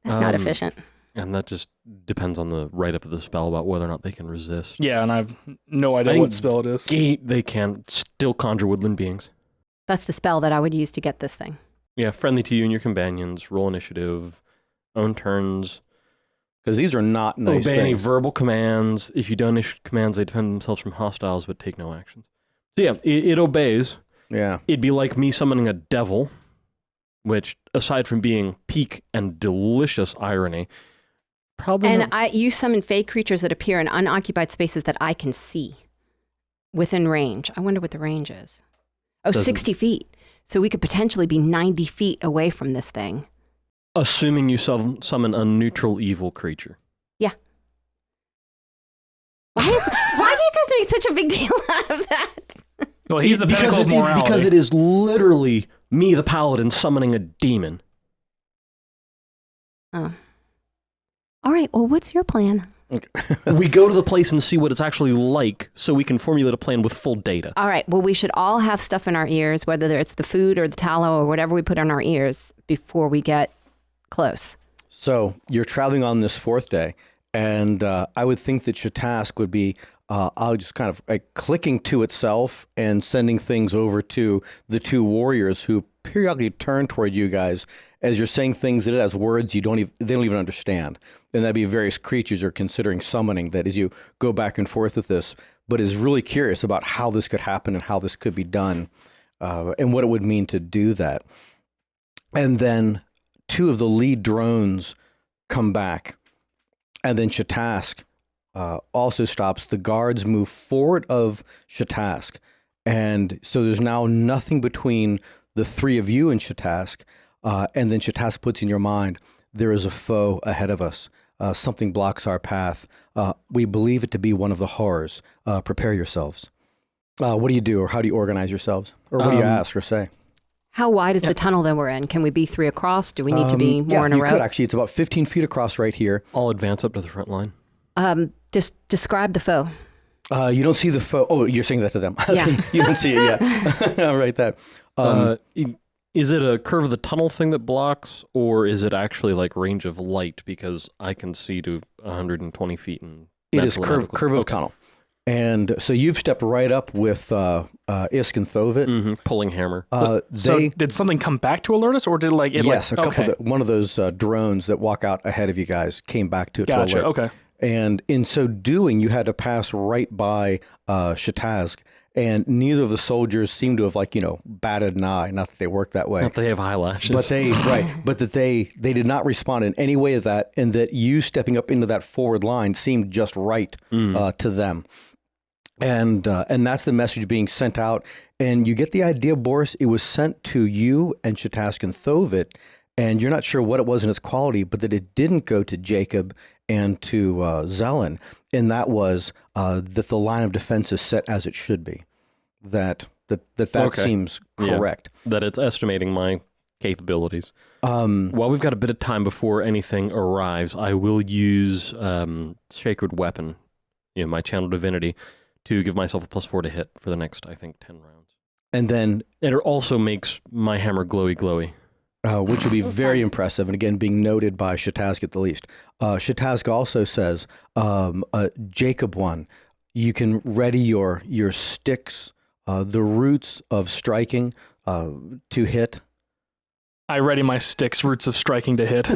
that's not efficient. And that just depends on the write-up of the spell about whether or not they can resist. Yeah, and I have no idea I what think spell it is. They can still conjure woodland beings. That's the spell that I would use to get this thing. Yeah, friendly to you and your companions, roll initiative, own turns, Because these are not nice obey any things. verbal commands. If you don't issue commands, they defend themselves from hostiles but take no actions. So yeah, it obeys. Yeah. It'd be like me summoning a devil, which, aside from being peak and delicious irony, probably. And you summon fey creatures that appear in unoccupied spaces that I can see within range. I wonder what the range is. Oh, 60 feet. So we could potentially be 90 feet away from this thing. Assuming you summon a neutral evil creature. Yeah. Why do you guys make such a big deal out of that? Well, he's the pinnacle of morality. Because it is literally me, the paladin, summoning a demon. Oh. All right. Well, what's your plan? We go to the place and see what it's actually like so we can formulate a plan with full data. All right. Well, we should all have stuff in our ears, whether it's the food or the tallow or whatever we put on our ears before we get close. So you're traveling on this 4th day, and I would think that your task would be just kind of like clicking to itself and sending things over to the 2 warriors who periodically turn toward you guys as you're saying things that it has words they don't even understand. And that'd be various creatures you're considering summoning that as you go back and forth with this, but is really curious about how this could happen and how this could be done and what it would mean to do that. And then 2 of the lead drones come back, and then Shatask also stops. The guards move forward of Shatask, and so there's now nothing between the 3 of you and Shatask, and then Shatask puts in your mind, there is a foe ahead of us. Something blocks our path. We believe it to be one of the horrors. Prepare yourselves. What do you do, or how do you organize yourselves? Or what do you ask or say? How wide is the tunnel that we're in? Can we be 3 across? Do we need to be more in a row? Yeah, you could actually. It's about 15 feet across right here. I'll advance up to the front line. Just describe the foe. You don't see the foe. Oh, you're saying that to them. Yeah. You don't see it yet. I'll write that. Is it a curve of the tunnel thing that blocks, or is it actually like range of light? Because I can see to 120 feet. It is curve of tunnel. And so you've stepped right up with Isk and Thovit. Pulling hammer. So did something come back to alert us, or did yes, a couple one of those drones that walk out ahead of you guys came back to Gotcha. alert. Okay. And in so doing, you had to pass right by Shatask, and neither of the soldiers seemed to have batted an eye. Not that they work that way. Not that they have eyelashes. But they did not respond in any way to that, and that you stepping up into that forward line seemed just right to them. And that's the message being sent out. And you get the idea, Boris, it was sent to you and Shatask and Thovit, and you're not sure what it was in its quality, but that it didn't go to Jacob and to Zelen, and that was that the line of defense is set as it should be. That seems correct. Yeah, that it's estimating my capabilities. While we've got a bit of time before anything arrives, I will use Sacred Weapon, my Channel Divinity, to give myself a +4 to hit for the next, I think, 10 rounds. And then it also makes my hammer glowy. Which would be very impressive, and again, being noted by Shatask at the least. Shatask also says, Jacob 1, you can ready your sticks, the roots of striking to hit. I ready my sticks, roots of striking to hit.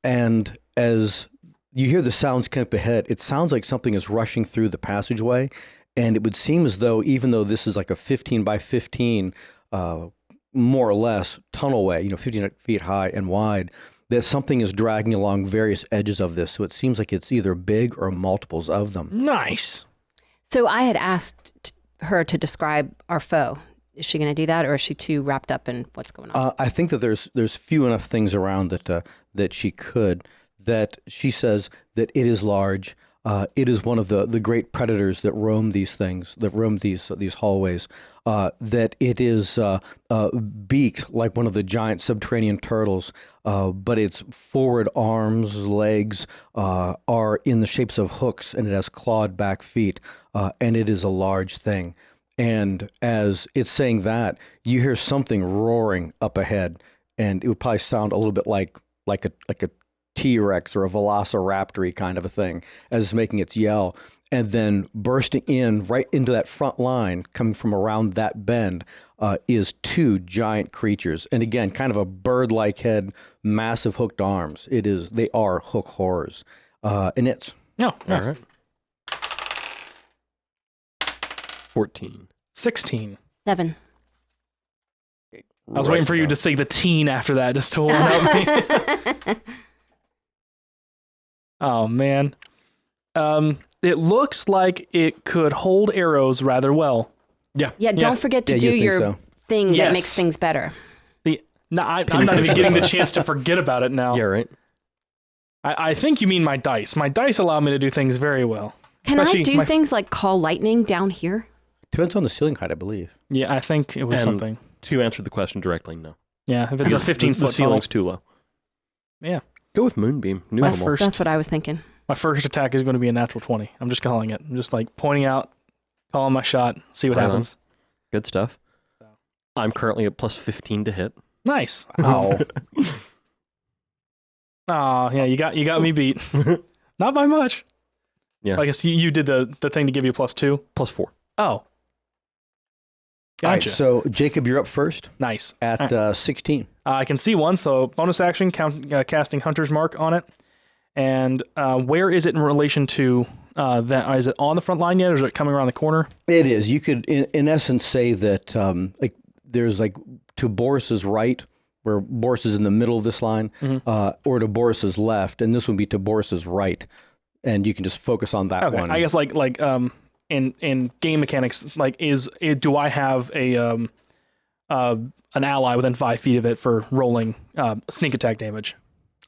And as you hear the sounds come up ahead, it sounds like something is rushing through the passageway, and it would seem as though, even though this is like a 15 by 15 more or less tunnelway, 15 feet high and wide, that something is dragging along various edges of this. So it seems like it's either big or multiples of them. Nice. So I had asked her to describe our foe. Is she going to do that, or is she too wrapped up in what's going on? I think that there's few enough things around that she could. That she says that it is large. It is one of the great predators that roam these things, that roam these hallways. That it is beaked like one of the giant subterranean turtles, but its forward arms, legs are in the shapes of hooks, and it has clawed back feet, and it is a large thing. And as it's saying that, you hear something roaring up ahead, and it would probably sound a little bit like a T-Rex or a velociraptor kind of a thing as it's making its yell. And then bursting in right into that front line, coming from around that bend, is 2 giant creatures. And again, kind of a bird-like head, massive hooked arms. They are hook horrors. And it's... No, yes. All right. 14. 16. 7. I was waiting for you to say the teen after that, just to warn up me. Oh man. It looks like it could hold arrows rather well. Yeah. Yeah, don't forget to do your thing that makes things better. No, I'm not even getting the chance to forget about it now. Yeah, right. I think you mean my dice. My dice allow me to do things very well. Can I do things like call lightning down here? Depends on the ceiling height, I believe. Yeah, I think it was something. To answer the question directly, no. Yeah, if it's a 15-foot the ceiling's too low. Yeah. Go with Moonbeam. That's what I was thinking. My first attack is going to be a natural 20. I'm just calling it. I'm just like pointing out, calling my shot, see what happens. Good stuff. I'm currently at plus 15 to hit. Nice. Ow. Oh, yeah, you got me beat. Not by much. Yeah. I guess you did the thing to give you +2. Plus 4. Oh. Gotcha. All right, so Jacob, you're up first Nice. at 16. I can see one, so bonus action, casting Hunter's Mark on it. And where is it in relation to that? Is it on the front line yet, or is it coming around the corner? It is. You could, in essence, say that like there's like to Boris's right, where Boris is in the middle of this line, or to Boris's left, and this would be to Boris's right, and you can just focus on that one. I guess like in game mechanics, like do I have an ally within 5 feet of it for rolling sneak attack damage?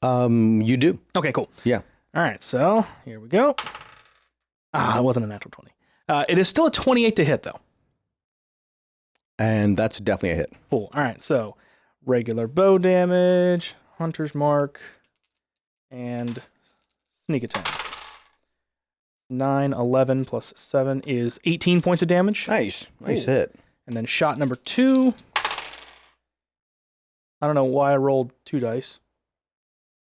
You do. Okay, cool. Yeah. All right, so here we go. It wasn't a natural 20. It is still a 28 to hit, though. And that's definitely a hit. Cool. All right, so regular bow damage, Hunter's Mark, and sneak attack. 9, 11 plus 7 is 18 points of damage. Nice hit. And then shot number 2. I don't know why I rolled 2 dice.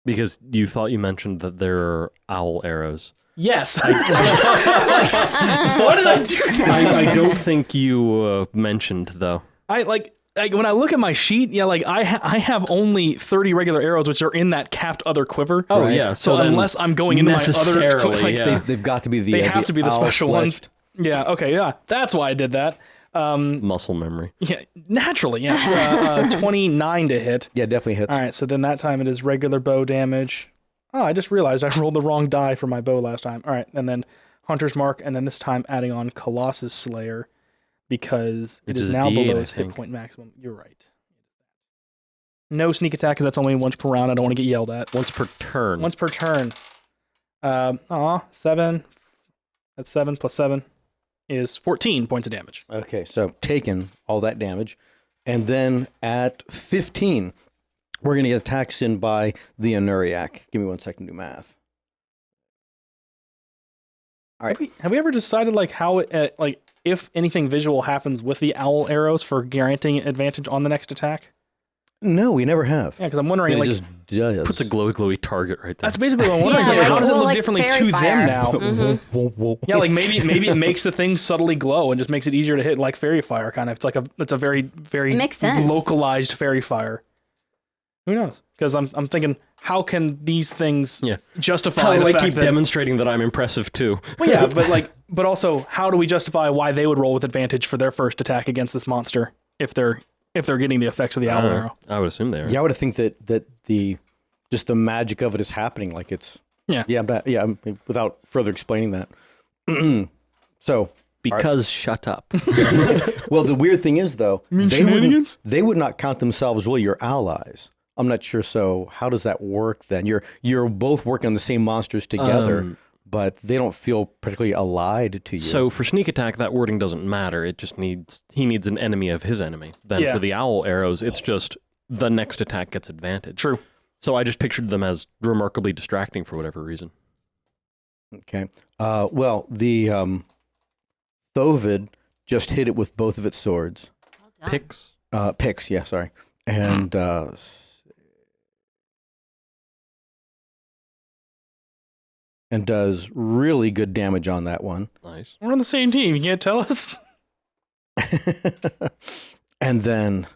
Because you thought you mentioned that there are owl arrows. Yes. Why did I do that? I don't think you mentioned, though. I like when I look at my sheet, yeah, like I have only 30 regular arrows, which are in that capped other quiver. Oh, right. Yeah. So unless I'm going into my other, like, they've got to be the. They have to be the special ones. Yeah. Okay. Yeah. That's why I did that. Muscle memory. Yeah. Naturally. Yes. 29 to hit. Yeah, definitely hits. All right. So then that time it is regular bow damage. Oh, I just realized I rolled the wrong die for my bow last time. All right. And then Hunter's Mark, and then this time adding on Colossus Slayer, because it is now below its hit point maximum. You're right. No sneak attack, because that's only once per round. I don't want to get yelled at. Once per turn. 7. That's 7 plus 7 is 14 points of damage. Okay, so taking all that damage. And then at 15, we're going to get attacks in by the Anuriac. Give me 1 second to do math. All right. Have we ever decided like how it, like if anything visual happens with the owl arrows for guaranteeing advantage on the next attack? No, we never have. Yeah, because I'm wondering, It like, just does. Puts a glowy target right there. that's basically what I'm wondering. Yeah, Like, how does it look like differently fairy to fire. them now? Mm-hmm. Yeah, like maybe it makes the thing subtly glow and just makes it easier to hit, like fairy fire kind of. It's a very very Makes sense. localized fairy fire. Who knows? Because I'm thinking, how can these things justify How the do I fact keep that, demonstrating that I'm impressive too? Well, yeah, but also, how do we justify why they would roll with advantage for their first attack against this monster if they're getting the effects of the owl arrow? I would assume they are. Yeah, I would think that the just the magic of it is happening. Like it's without further explaining that. So Because shut up. well, the weird thing is though, shenanigans? they would not count themselves really your allies. I'm not sure. So how does that work then? You're both working on the same monsters together, but they don't feel particularly allied to you. So for sneak attack, that wording doesn't matter. It just he needs an enemy of his enemy. Then for the owl arrows, it's just the next attack gets advantage. True. So I just pictured them as remarkably distracting for whatever reason. Okay. Well, the Thovid just hit it with both of its swords. Picks? Picks, yeah, sorry. And does really good damage on that one. Nice. We're on the same team. You can't tell us. And then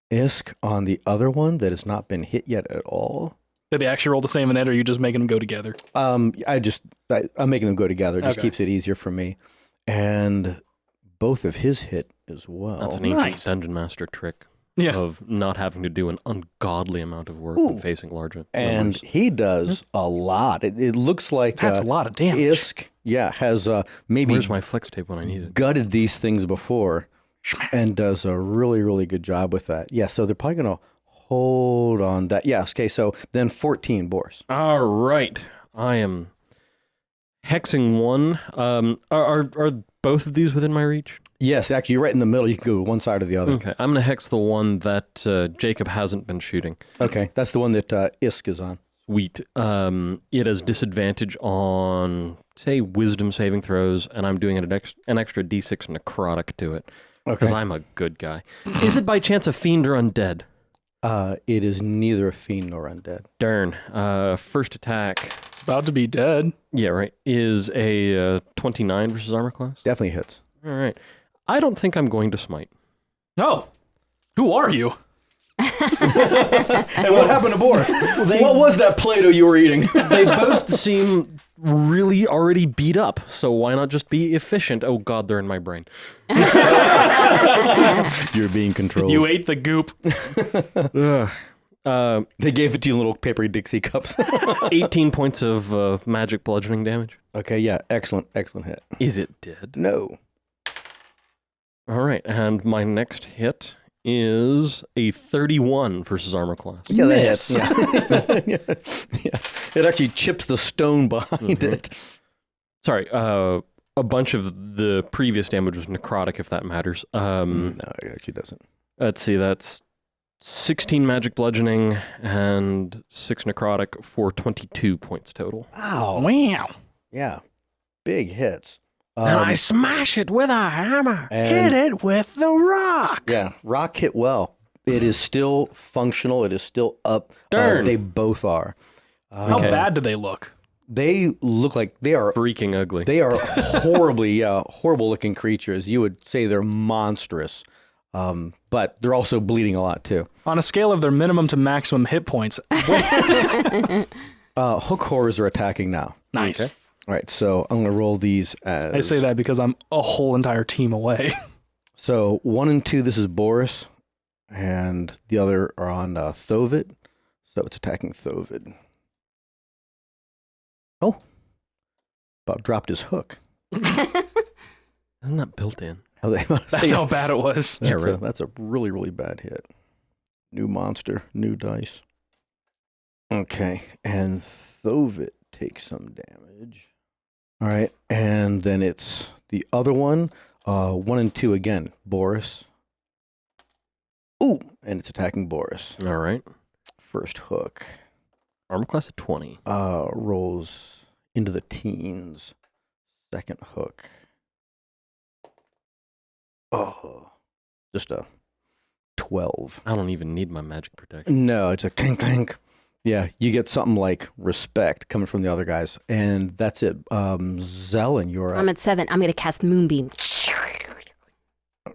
Isk on the other one that has not been hit yet at all. Did they actually roll the same in it, or are you just making them go together? I'm making them go together. It just Okay. keeps it easier for me. And both of his hit as well. That's an ancient nice. Dungeon Master trick. of not having to do an ungodly amount of work when facing larger And numbers. he does a lot. It looks like That's a lot of damage. Isk, has maybe Where's my flex tape when I need it? gutted these things before and does a really, really good job with that. Yeah, so they're probably going to hold on that. Yes, okay, so then 14, Boris. All right. I am hexing one. Are both of these within my reach? Yes, actually, you're right in the middle. You can go one side or the other. Okay. I'm going to hex the one that Jacob hasn't been shooting. Okay, that's the one that Isk is on. Sweet. It has disadvantage on, say, wisdom saving throws, and I'm doing an extra d6 necrotic to it. Because I'm a good guy. Is it by chance a fiend or undead? It is neither a fiend nor undead. Darn. First attack. It's about to be dead. Yeah, right. Is a 29 versus armor class. Definitely hits. All right. I don't think I'm going to smite. No. Who are you? And what happened to Boris? What was that Play-Doh you were eating? They both seem really already beat up, so why not just be efficient? Oh god, they're in my brain. You're being controlled. You ate the goop. They gave it to you in little paper Dixie cups. 18 points of magic bludgeoning damage. Okay, yeah, excellent hit. Is it dead? No. All right, and my next hit is a 31 versus armor class. Yeah, that Miss. hits. Yeah. It actually chips the stone behind it. Sorry, a bunch of the previous damage was necrotic, if that matters. No, it actually doesn't. Let's see, that's 16 magic bludgeoning and 6 necrotic for 22 points total. Wow. Wow. Yeah. Big hits. And I smash it with a hammer. And- Hit it with the rock. Yeah, rock hit well. It is still functional. It is still up. Darn. They both are. How Okay. bad do they look? They look like they are Freaking ugly. horribly, horrible looking creatures. You would say they're monstrous, but they're also bleeding a lot too. On a scale of their minimum to maximum hit points. Hook horrors are attacking now. Nice. Okay. All right, so I'm going to roll these as... I say that because I'm a whole entire team away. So 1 and 2, this is Boris, and the other are on Thovit. So it's attacking Thovit. Oh, Bob dropped his hook. Isn't that built in? That's how bad it was. Yeah, right. That's a really, really bad hit. New monster, new dice. Okay, and Thovit takes some damage. All right, and then it's the other one. 1 and 2 again, Boris. Ooh, and it's attacking Boris. All right. First hook. Armor class at 20. Rolls into the teens. Second hook. Oh, just a 12. I don't even need my magic protection. No, it's a clink clink. Yeah, you get something like respect coming from the other guys, and that's it. Zelen, you're up. I'm at 7. I'm going to cast Moonbeam.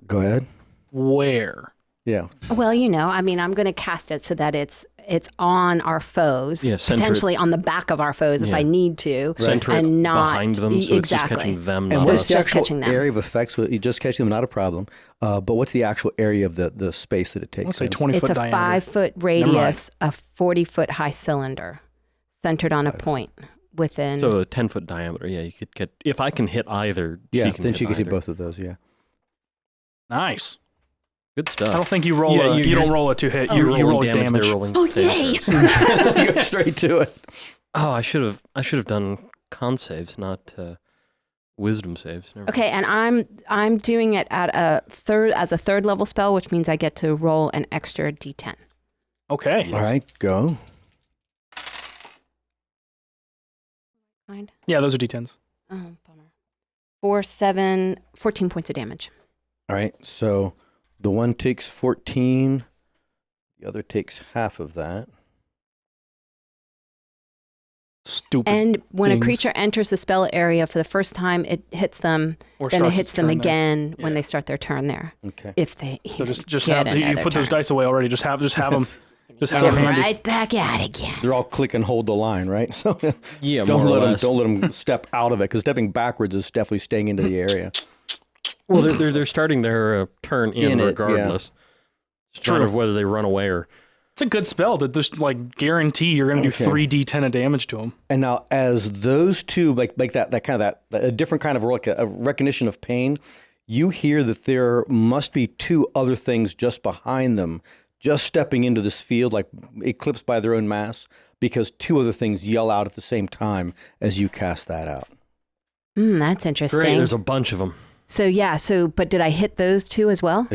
Go ahead. Where? Yeah. Well, you know, I mean, I'm going to cast it so that it's on our foes, Yeah, center it. potentially on the back of our foes if Yeah. I need to, Center it and not behind them, so it's just exactly. catching them. And Not what's us. the just actual catching them. area of effects? You just catching them, not a problem. But what's the actual area of the space that it takes? Let's say in? 20 It's foot a diameter. 5-foot radius, a 40-foot high cylinder, centered on a point within. So a 10-foot diameter. Yeah, you could get. If I can hit either, Yeah, she can then hit she could hit either. both of those. Yeah. Nice. Good stuff. I don't think you roll. Yeah, You don't roll it to hit. Oh, You rolling roll damage. damage. They're rolling Oh, saves yay! first. You go straight to it. Oh, I should have done con saves, not wisdom saves. Never Okay, and I'm doing it at a third level spell, which means I get to roll an extra d10. Okay. All right, go. Mind? Yeah, those are d10s. Oh, bummer. 4, 7, 14 points of damage. All right, so the one takes 14. The other takes half of that. Stupid. And when Dings. a creature enters the spell area for the first time, it hits them. Or Then it starts hits its them turn there. again when Yeah. they start their turn there. Okay. If they So just get have you another put those turn. dice away already. Just have them. Just have Get them handy. right back out again. They're all click and hold the line, right? So Yeah, don't more or let them less. don't let them step out of it, because stepping backwards is definitely staying into the area. Well, they're starting their turn in In it, yeah. regardless. It's a matter of whether they run away or... It's a good spell to just like guarantee you're going to do 3d10 of damage to them. And now, as those two, like that kind of a different kind of like a recognition of pain, you hear that there must be two other things just behind them, just stepping into this field, like eclipsed by their own mass, because two other things yell out at the same time as you cast that out. That's interesting. Great, there's a bunch of them. So, but did I hit those two as well?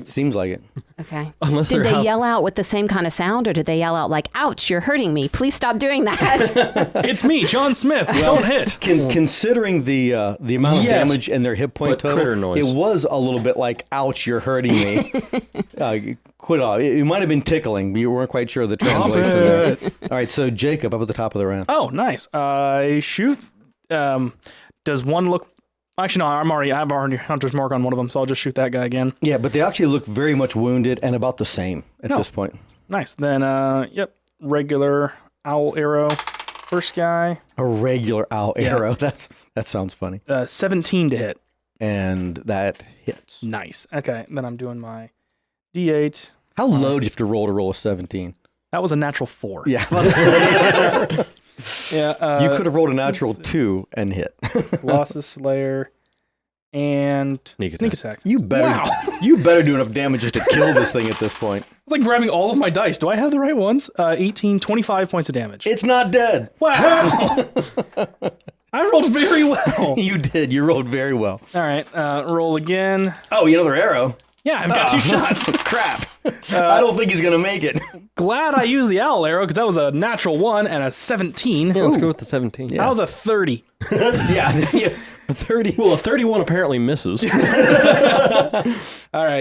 Seems like it. Okay. Unless did they yell out with the same kind of sound, or did they yell out like, ouch, you're hurting me. Please stop doing that. It's me, John Smith. Don't hit. Considering the amount of damage and their hit point total, noise. It was a little bit like, ouch, you're hurting me. Quit off. It might have been tickling, but you weren't quite sure of the translation there. All right, so Jacob up at the top of the round. Oh, nice. I shoot. Does one look... Actually, no, I have already Hunter's Mark on one of them, so I'll just shoot that guy again. Yeah, but they actually look very much wounded and about the same at this point. Nice. Then, regular owl arrow. First guy. A regular owl arrow. That sounds funny. 17 to hit. And that hits. Nice. Okay, then I'm doing my D8. How low do you have to roll a 17? That was a natural 4. Yeah. Yeah, you could have rolled a natural 2 and hit. Colossus Slayer and Sneak Attack. You better do enough damage just to kill this thing at this point. It's like grabbing all of my dice. Do I have the right ones? 25 points of damage. It's not dead. Wow. I rolled very well. You did. You rolled very well. All right, roll again. Oh, another arrow. Yeah, I've got 2 shots. Crap. I don't think he's going to make it. Glad I used the owl arrow because that was a natural 1 and a 17. Yeah, let's go with the 17. That was a 30. Yeah, 30. Well, a 31 apparently misses. All right,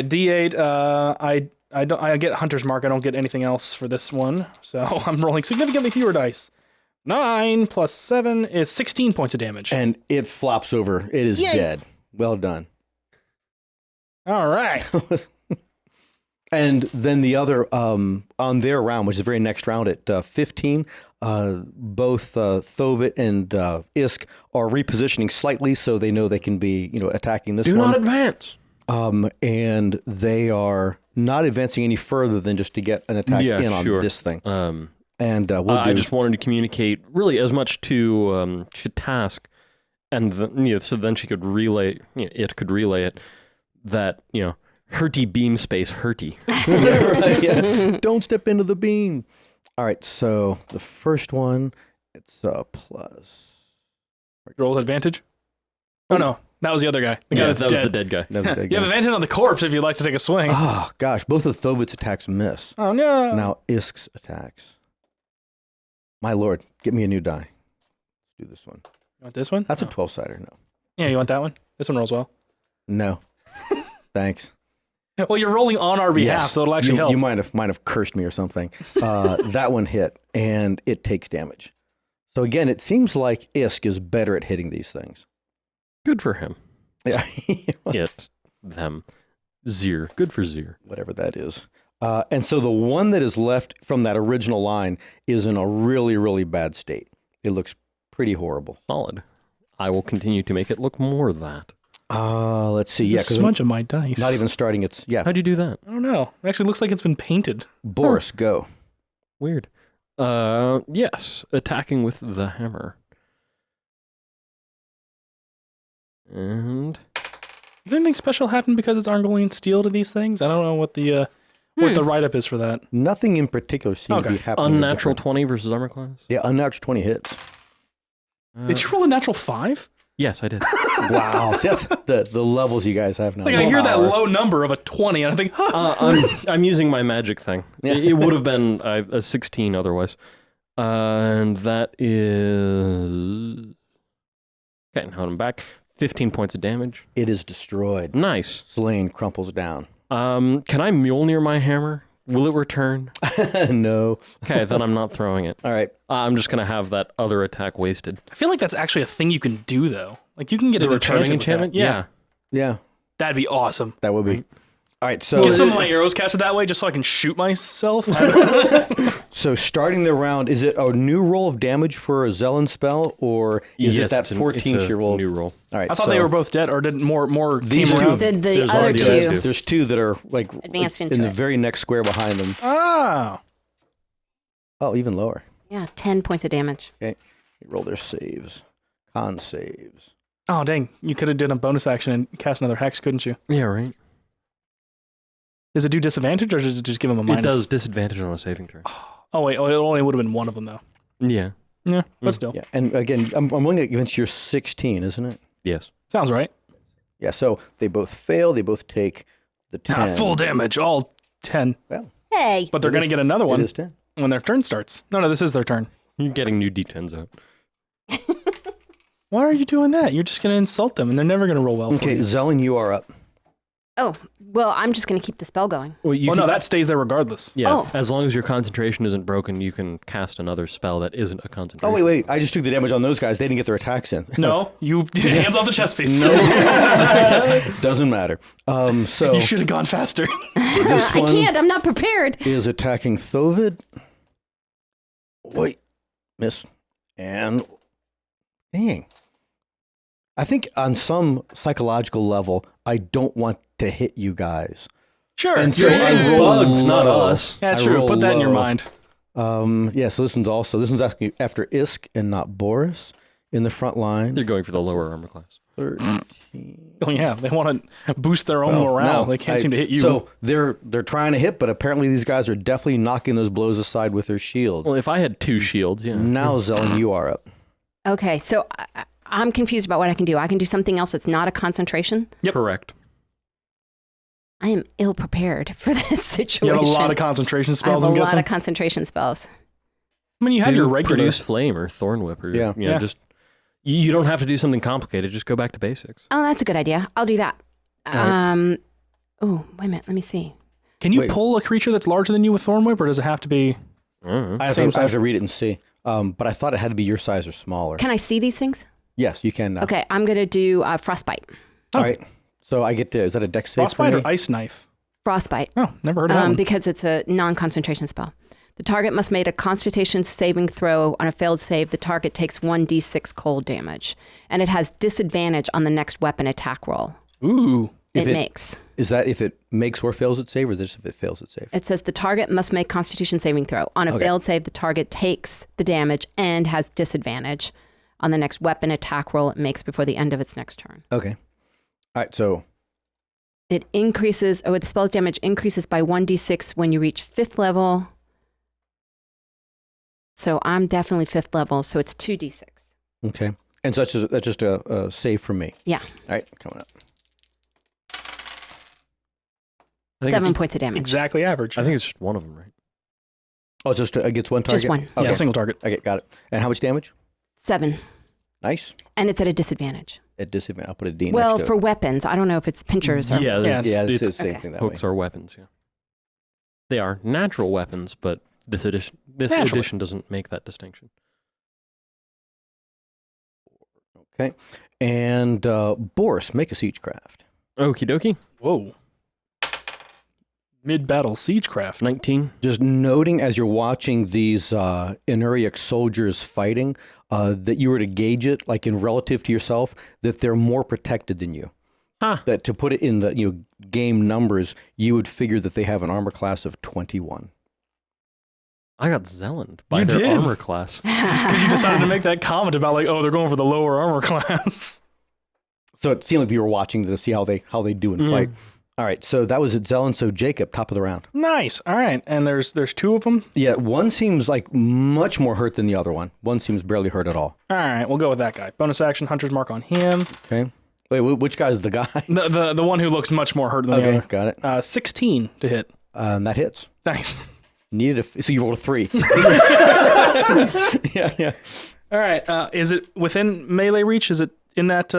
D8. I get Hunter's Mark. I don't get anything else for this one, so I'm rolling significantly fewer dice. 9 plus 7 is 16 points of damage. And it flops over. It is dead. Well done. All right. And then the other, on their round, which is the very next round at 15, both Thovit and Isk are repositioning slightly so they know they can be, attacking this one. Do not advance. And they are not advancing any further than just to get an attack on this thing. I just wanted to communicate really as much to Chitask, and so then she could relay, it could relay it, that, hurty beam space hurty. Right, yeah. Don't step into the beam. All right, so the first one, it's a plus. Roll with advantage? Oh, no. That was the other guy. The guy that's dead. That was the dead guy. That was the dead You have advantage on the corpse if you'd like to take a swing. Oh, gosh. Both of Thovit's attacks miss. Oh, no. Now Isk's attacks. My lord, get me a new die. Let's do this one. You want this one? That's a 12-sider, no. Yeah, you want that one? This one rolls well. No. Thanks. Well, you're rolling on our behalf, so it'll actually help. You might have cursed me or something. That one hit, and it takes damage. So again, it seems like Isk is better at hitting these things. Good for him. Yeah. It, them. Zir. Good for Zir. Whatever that is. And so the one that is left from that original line is in a really, really bad state. It looks pretty horrible. Solid. I will continue to make it look more that. Let's see. Yeah, a smudge of my dice. Not even starting its. Yeah. How'd you do that? I don't know. It actually looks like it's been painted. Boris, go. Weird. Yes. Attacking with the hammer. And Does anything special happen because it's Argolian steel to these things? I don't know what the write-up is for that. Nothing in particular seems to be happening. Unnatural 20 versus armor class? Yeah, unnatural 20 hits. Did you roll a natural 5? Yes, I did. Wow. See, that's the levels you guys have now. Like I hear that low number of a 20 and I think, I'm using my magic thing. Yeah. It would have been a 16 otherwise. And that is... Okay, hold him back. 15 points of damage. It is destroyed. Nice. Slain crumples down. Can I Mjolnir my hammer? Will it return? No. Okay, then I'm not throwing it. All right. I'm just going to have that other attack wasted. I feel like that's actually a thing you can do though. Like you can get The an returning enchantment? Yeah. Yeah. That'd be awesome. That would be. All right, so Get some of my arrows casted that way just so I can shoot myself. So starting the round, is it a new roll of damage for a Zelen spell, or is it that 14 she rolled? New roll. All right, I thought they were both dead, or did more These came two. around? The other two. There's two that are like Advanced in into the it. very next square behind them. Oh. Oh, even lower. Yeah, 10 points of damage. Okay, roll their saves, con saves. Oh, dang. You could have done a bonus action and cast another hex, couldn't you? Yeah, right. Does it do disadvantage, or does it just give him a minus? It does disadvantage on a saving throw. Oh, wait. Oh, it only would have been one of them, though. Yeah. Yeah, but still. Yeah, and again, I'm looking against your 16, isn't it? Yes. Sounds right. Yeah, so they both fail. They both take the 10. Full damage, all 10. Well, Hey. But they're going to get another it one is 10. when their turn starts. No, this is their turn. You're getting new D10s out. Why are you doing that? You're just going to insult them, and they're never going to roll well for Okay, you. Zelen, you are up. Oh, well, I'm just going to keep the spell going. Well, you No, that stays there regardless. Yeah, Oh. as long as your concentration isn't broken, you can cast another spell that isn't a concentration. Oh, wait. I just took the damage on those guys. They didn't get their attacks in. No, you hands off the chest piece. Doesn't matter. So You should have gone faster. this I one can't. I'm not prepared. is attacking Thovid. Wait. Miss. And dang. I think on some psychological level, I don't want to hit you guys. Sure. And so Yeah, I roll bugs, not low. us. That's I true. roll Put that in your low. mind. Yeah, so this one's asking you after Isk and not Boris in the front line. They're going for the lower armor class. 13. Oh, yeah. They want to boost their own Well, morale. no, They can't seem to hit you. So they're trying to hit, but apparently these guys are definitely knocking those blows aside with their shields. Well, if I had 2 shields, yeah. Now, Zelen, you are up. Okay, so I'm confused about what I can do. I can do something else that's not a concentration. Yep. Correct. I am ill prepared for this situation. you have a lot of concentration I have spells, a I'm lot guessing. of concentration spells. I mean, you have Do your regular. produce flame or thorn whip or Yeah. you know, just you don't have to do something complicated. Just go back to basics. Oh, that's a good idea. I'll do that. right. Oh, wait a minute. Let me see. Can you Wait. pull a creature that's larger than you with Thorn Whip, or does it have to be? I don't know. I have, Same to, I have size. to read it and see. But I thought it had to be your size or smaller. Can I see these things? Yes, you can now. Okay, I'm going to do frostbite. All right. So I get to, is that a dex save Frostbite for or me? ice knife? Frostbite. Oh, never heard of that one. Because it's a non-concentration spell. The target must make a Constitution saving throw. On a failed save, the target takes 1d6 cold damage, and it has disadvantage on the next weapon attack roll. Ooh. If It it- makes. Is that if it makes or fails its save, or this if it fails its save? It says the target must make Constitution saving throw. On a Okay. failed save, the target takes the damage and has disadvantage on the next weapon attack roll it makes before the end of its next turn. Okay. All right. So It increases, the spell's damage increases by 1d6 when you reach 5th level. So I'm definitely 5th level, so it's 2d6. okay, and so that's just a save from me. Yeah, All right, coming up. I think 7 it's, points of damage. Exactly average. I think it's just one of them, right? Oh, it's just against one target. Just one. Okay. Yeah, single target. Okay, got it. And how much damage? 7. Nice. And it's at a disadvantage. At disadvantage, I'll put a D Well, next to for it. weapons, I don't know if it's pinchers or. Yeah, Yeah, it's, Yeah, it's it's the same okay. thing that hooks way. are weapons. Yeah, they are natural weapons, but this Naturally. edition doesn't make that distinction. Okay. And Boris, make a siegecraft. Okie dokie. Whoa. Mid-battle siegecraft. 19. Just noting as you're watching these Inuric soldiers fighting, that you were to gauge it, like in relative to yourself, that they're more protected than you. Huh. That to put it in the game numbers, you would figure that they have an armor class of 21. I got Zelland by You their did. armor class. Because you decided to make that comment about like, oh, they're going for the lower armor class. So it seemed like you were watching to see how they do in fight. All right, so that was at Zelen. So Jacob, top of the round. Nice. All right. And there's 2 of them. Yeah, one seems like much more hurt than the other one. One seems barely hurt at all. All right. We'll go with that guy. Bonus action, Hunter's Mark on him. Okay. Wait, which guy's the guy? The one who looks much more hurt than Okay, the got it. other. 16 to hit. That hits. Nice. Needed so you rolled a 3. yeah. All right. Is it within melee reach? Is it in that?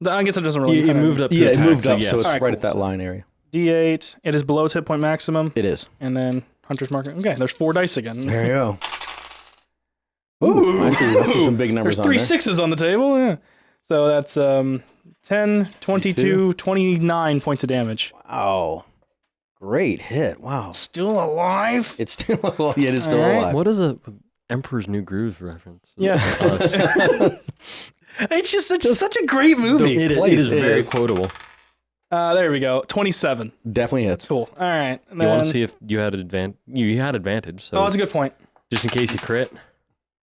I guess it doesn't really. It moved up. To Yeah, it attack, moved up, yes. so it's All right, right, at cool. that line area. D8. It is below its hit point maximum, It is. and then Hunter's Mark. Okay, there's 4 dice again. There you go. Ooh, I see some big numbers There's 3 on there. 6s on the table. Yeah. So that's 10, 22, 29 points of damage. Wow. Great hit. Wow. Still alive? It's still alive. Yeah, it is still alive. What is a Emperor's New Groove reference? Yeah. It's just such a great movie. It is very quotable. There we go. 27. Definitely hits. Cool. All right. You want to see if you had you had advantage. So that's a good point. just in case you crit.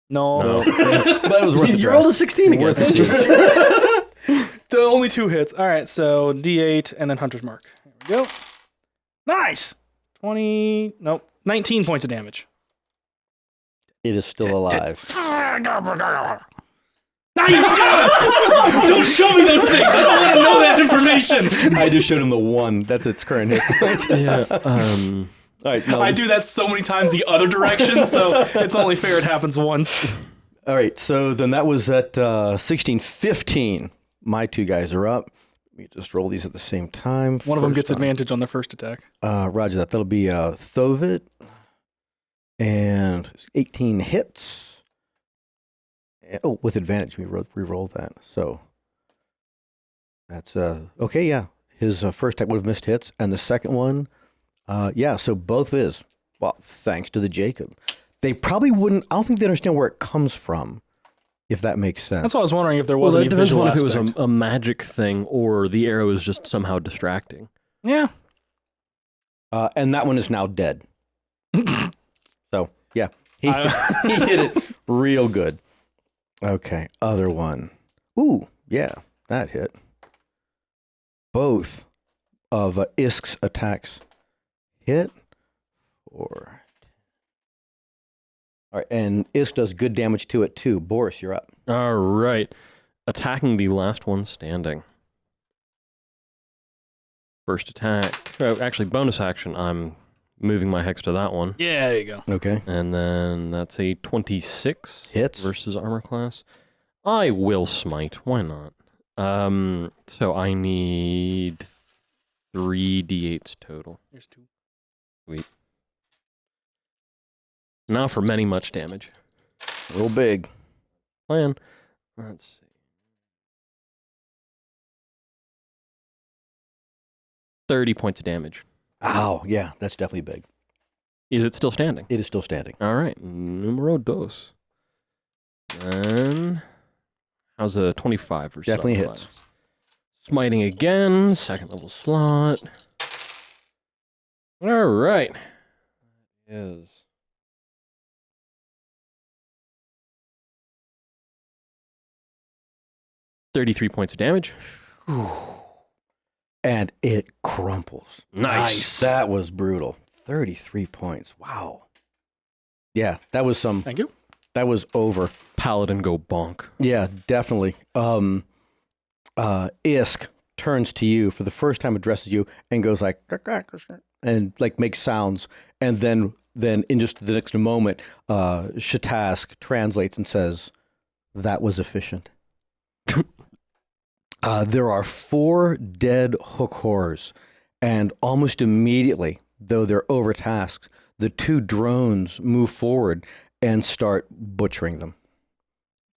No. But it was worth it. You rolled a 16 again. Only 2 hits. All right, so D8 and then Hunter's Mark. There we go. Nice. 19 points of damage. It is still alive. Don't show me those things. I don't want to know that information. I just showed him the 1. That's its current hit point. Yeah. All right, no. I do that so many times the other direction, so it's only fair it happens once. All right, so then that was at 16, 15. My 2 guys are up. Let me just roll these at the same time. One of them gets advantage on their first attack. Roger that. That'll be Thovit. And 18 hits. Oh, with advantage, we re-roll that. So that's okay. Yeah, his first attack would have missed hits, and the second one, so both is thanks to the Jacob. They probably wouldn't. I don't think they understand where it comes from, if that makes sense. That's what I was wondering, if there was any visual if it aspect. was a magic thing or the arrow is just somehow distracting. Yeah. And that one is now dead. So yeah, he hit it real good. Okay, other one. Ooh, yeah, that hit. Both of Isk's attacks hit. All right, and Isk does good damage to it too. Boris, you're up. All right. Attacking the last one standing. First attack. Oh, actually, bonus action. I'm moving my hex to that one. Yeah, there you go. Okay. And then that's a 26. Hits. Versus armor class. I will smite. Why not? So I need 3 d8s total. Here's 2. Sweet. Now for many much damage. Real big. Plan. Let's see. $30 points of damage. Ow, yeah, that's definitely big. Is it still standing? It is still standing. All right. Numero dos. Then, how's a 25 versus Definitely armor hits. class? Smiting again. Second level slot. All right. Is 33 points of damage. And it crumples. Nice. That was brutal. 33 points. Wow. Yeah, that was some. Thank you. That was over. Paladin go bonk. Yeah, definitely. Isk turns to you for the first time, addresses you, and goes like, and like makes sounds. And then in just the next moment, Shatask translates and says, "That was efficient." There are 4 dead hook horrors, and almost immediately, though they're overtasked, the 2 drones move forward and start butchering them.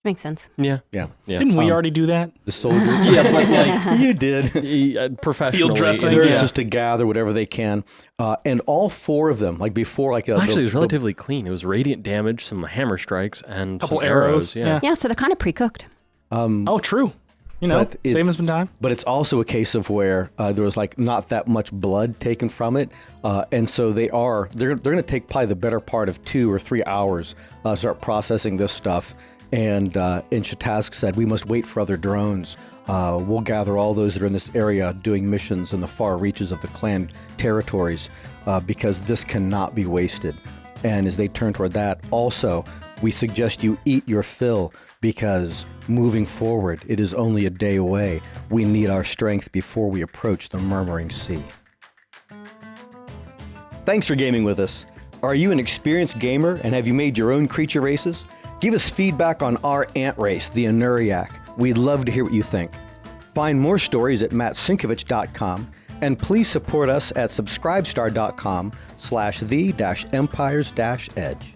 Makes sense. Yeah. Yeah. Didn't we already do that? The soldiers. Yeah, but like you did. Professionally. Field dressing. They're Yeah. just to gather whatever they can, and all 4 of them, like before, like Actually, it was relatively clean. It was radiant damage, some hammer strikes, and Couple some arrows. Yeah. Yeah, so they're kind of pre-cooked. Oh, true. You know, But it- saving us some time. But it's also a case of where there was like not that much blood taken from it, and so they're going to take probably the better part of 2 or 3 hours start processing this stuff. And Shatask said, "We must wait for other drones. We'll gather all those that are in this area doing missions in the far reaches of the clan territories because this cannot be wasted." And as they turn toward that, also, we suggest you eat your fill because moving forward, it is only a day away. We need our strength before we approach the Murmuring Sea. Thanks for gaming with us. Are you an experienced gamer and have you made your own creature races? Give us feedback on our ant race, the Anuriak. We'd love to hear what you think. Find more stories at mattsinkovich.com and please support us at subscribestar.com/the-empires-edge.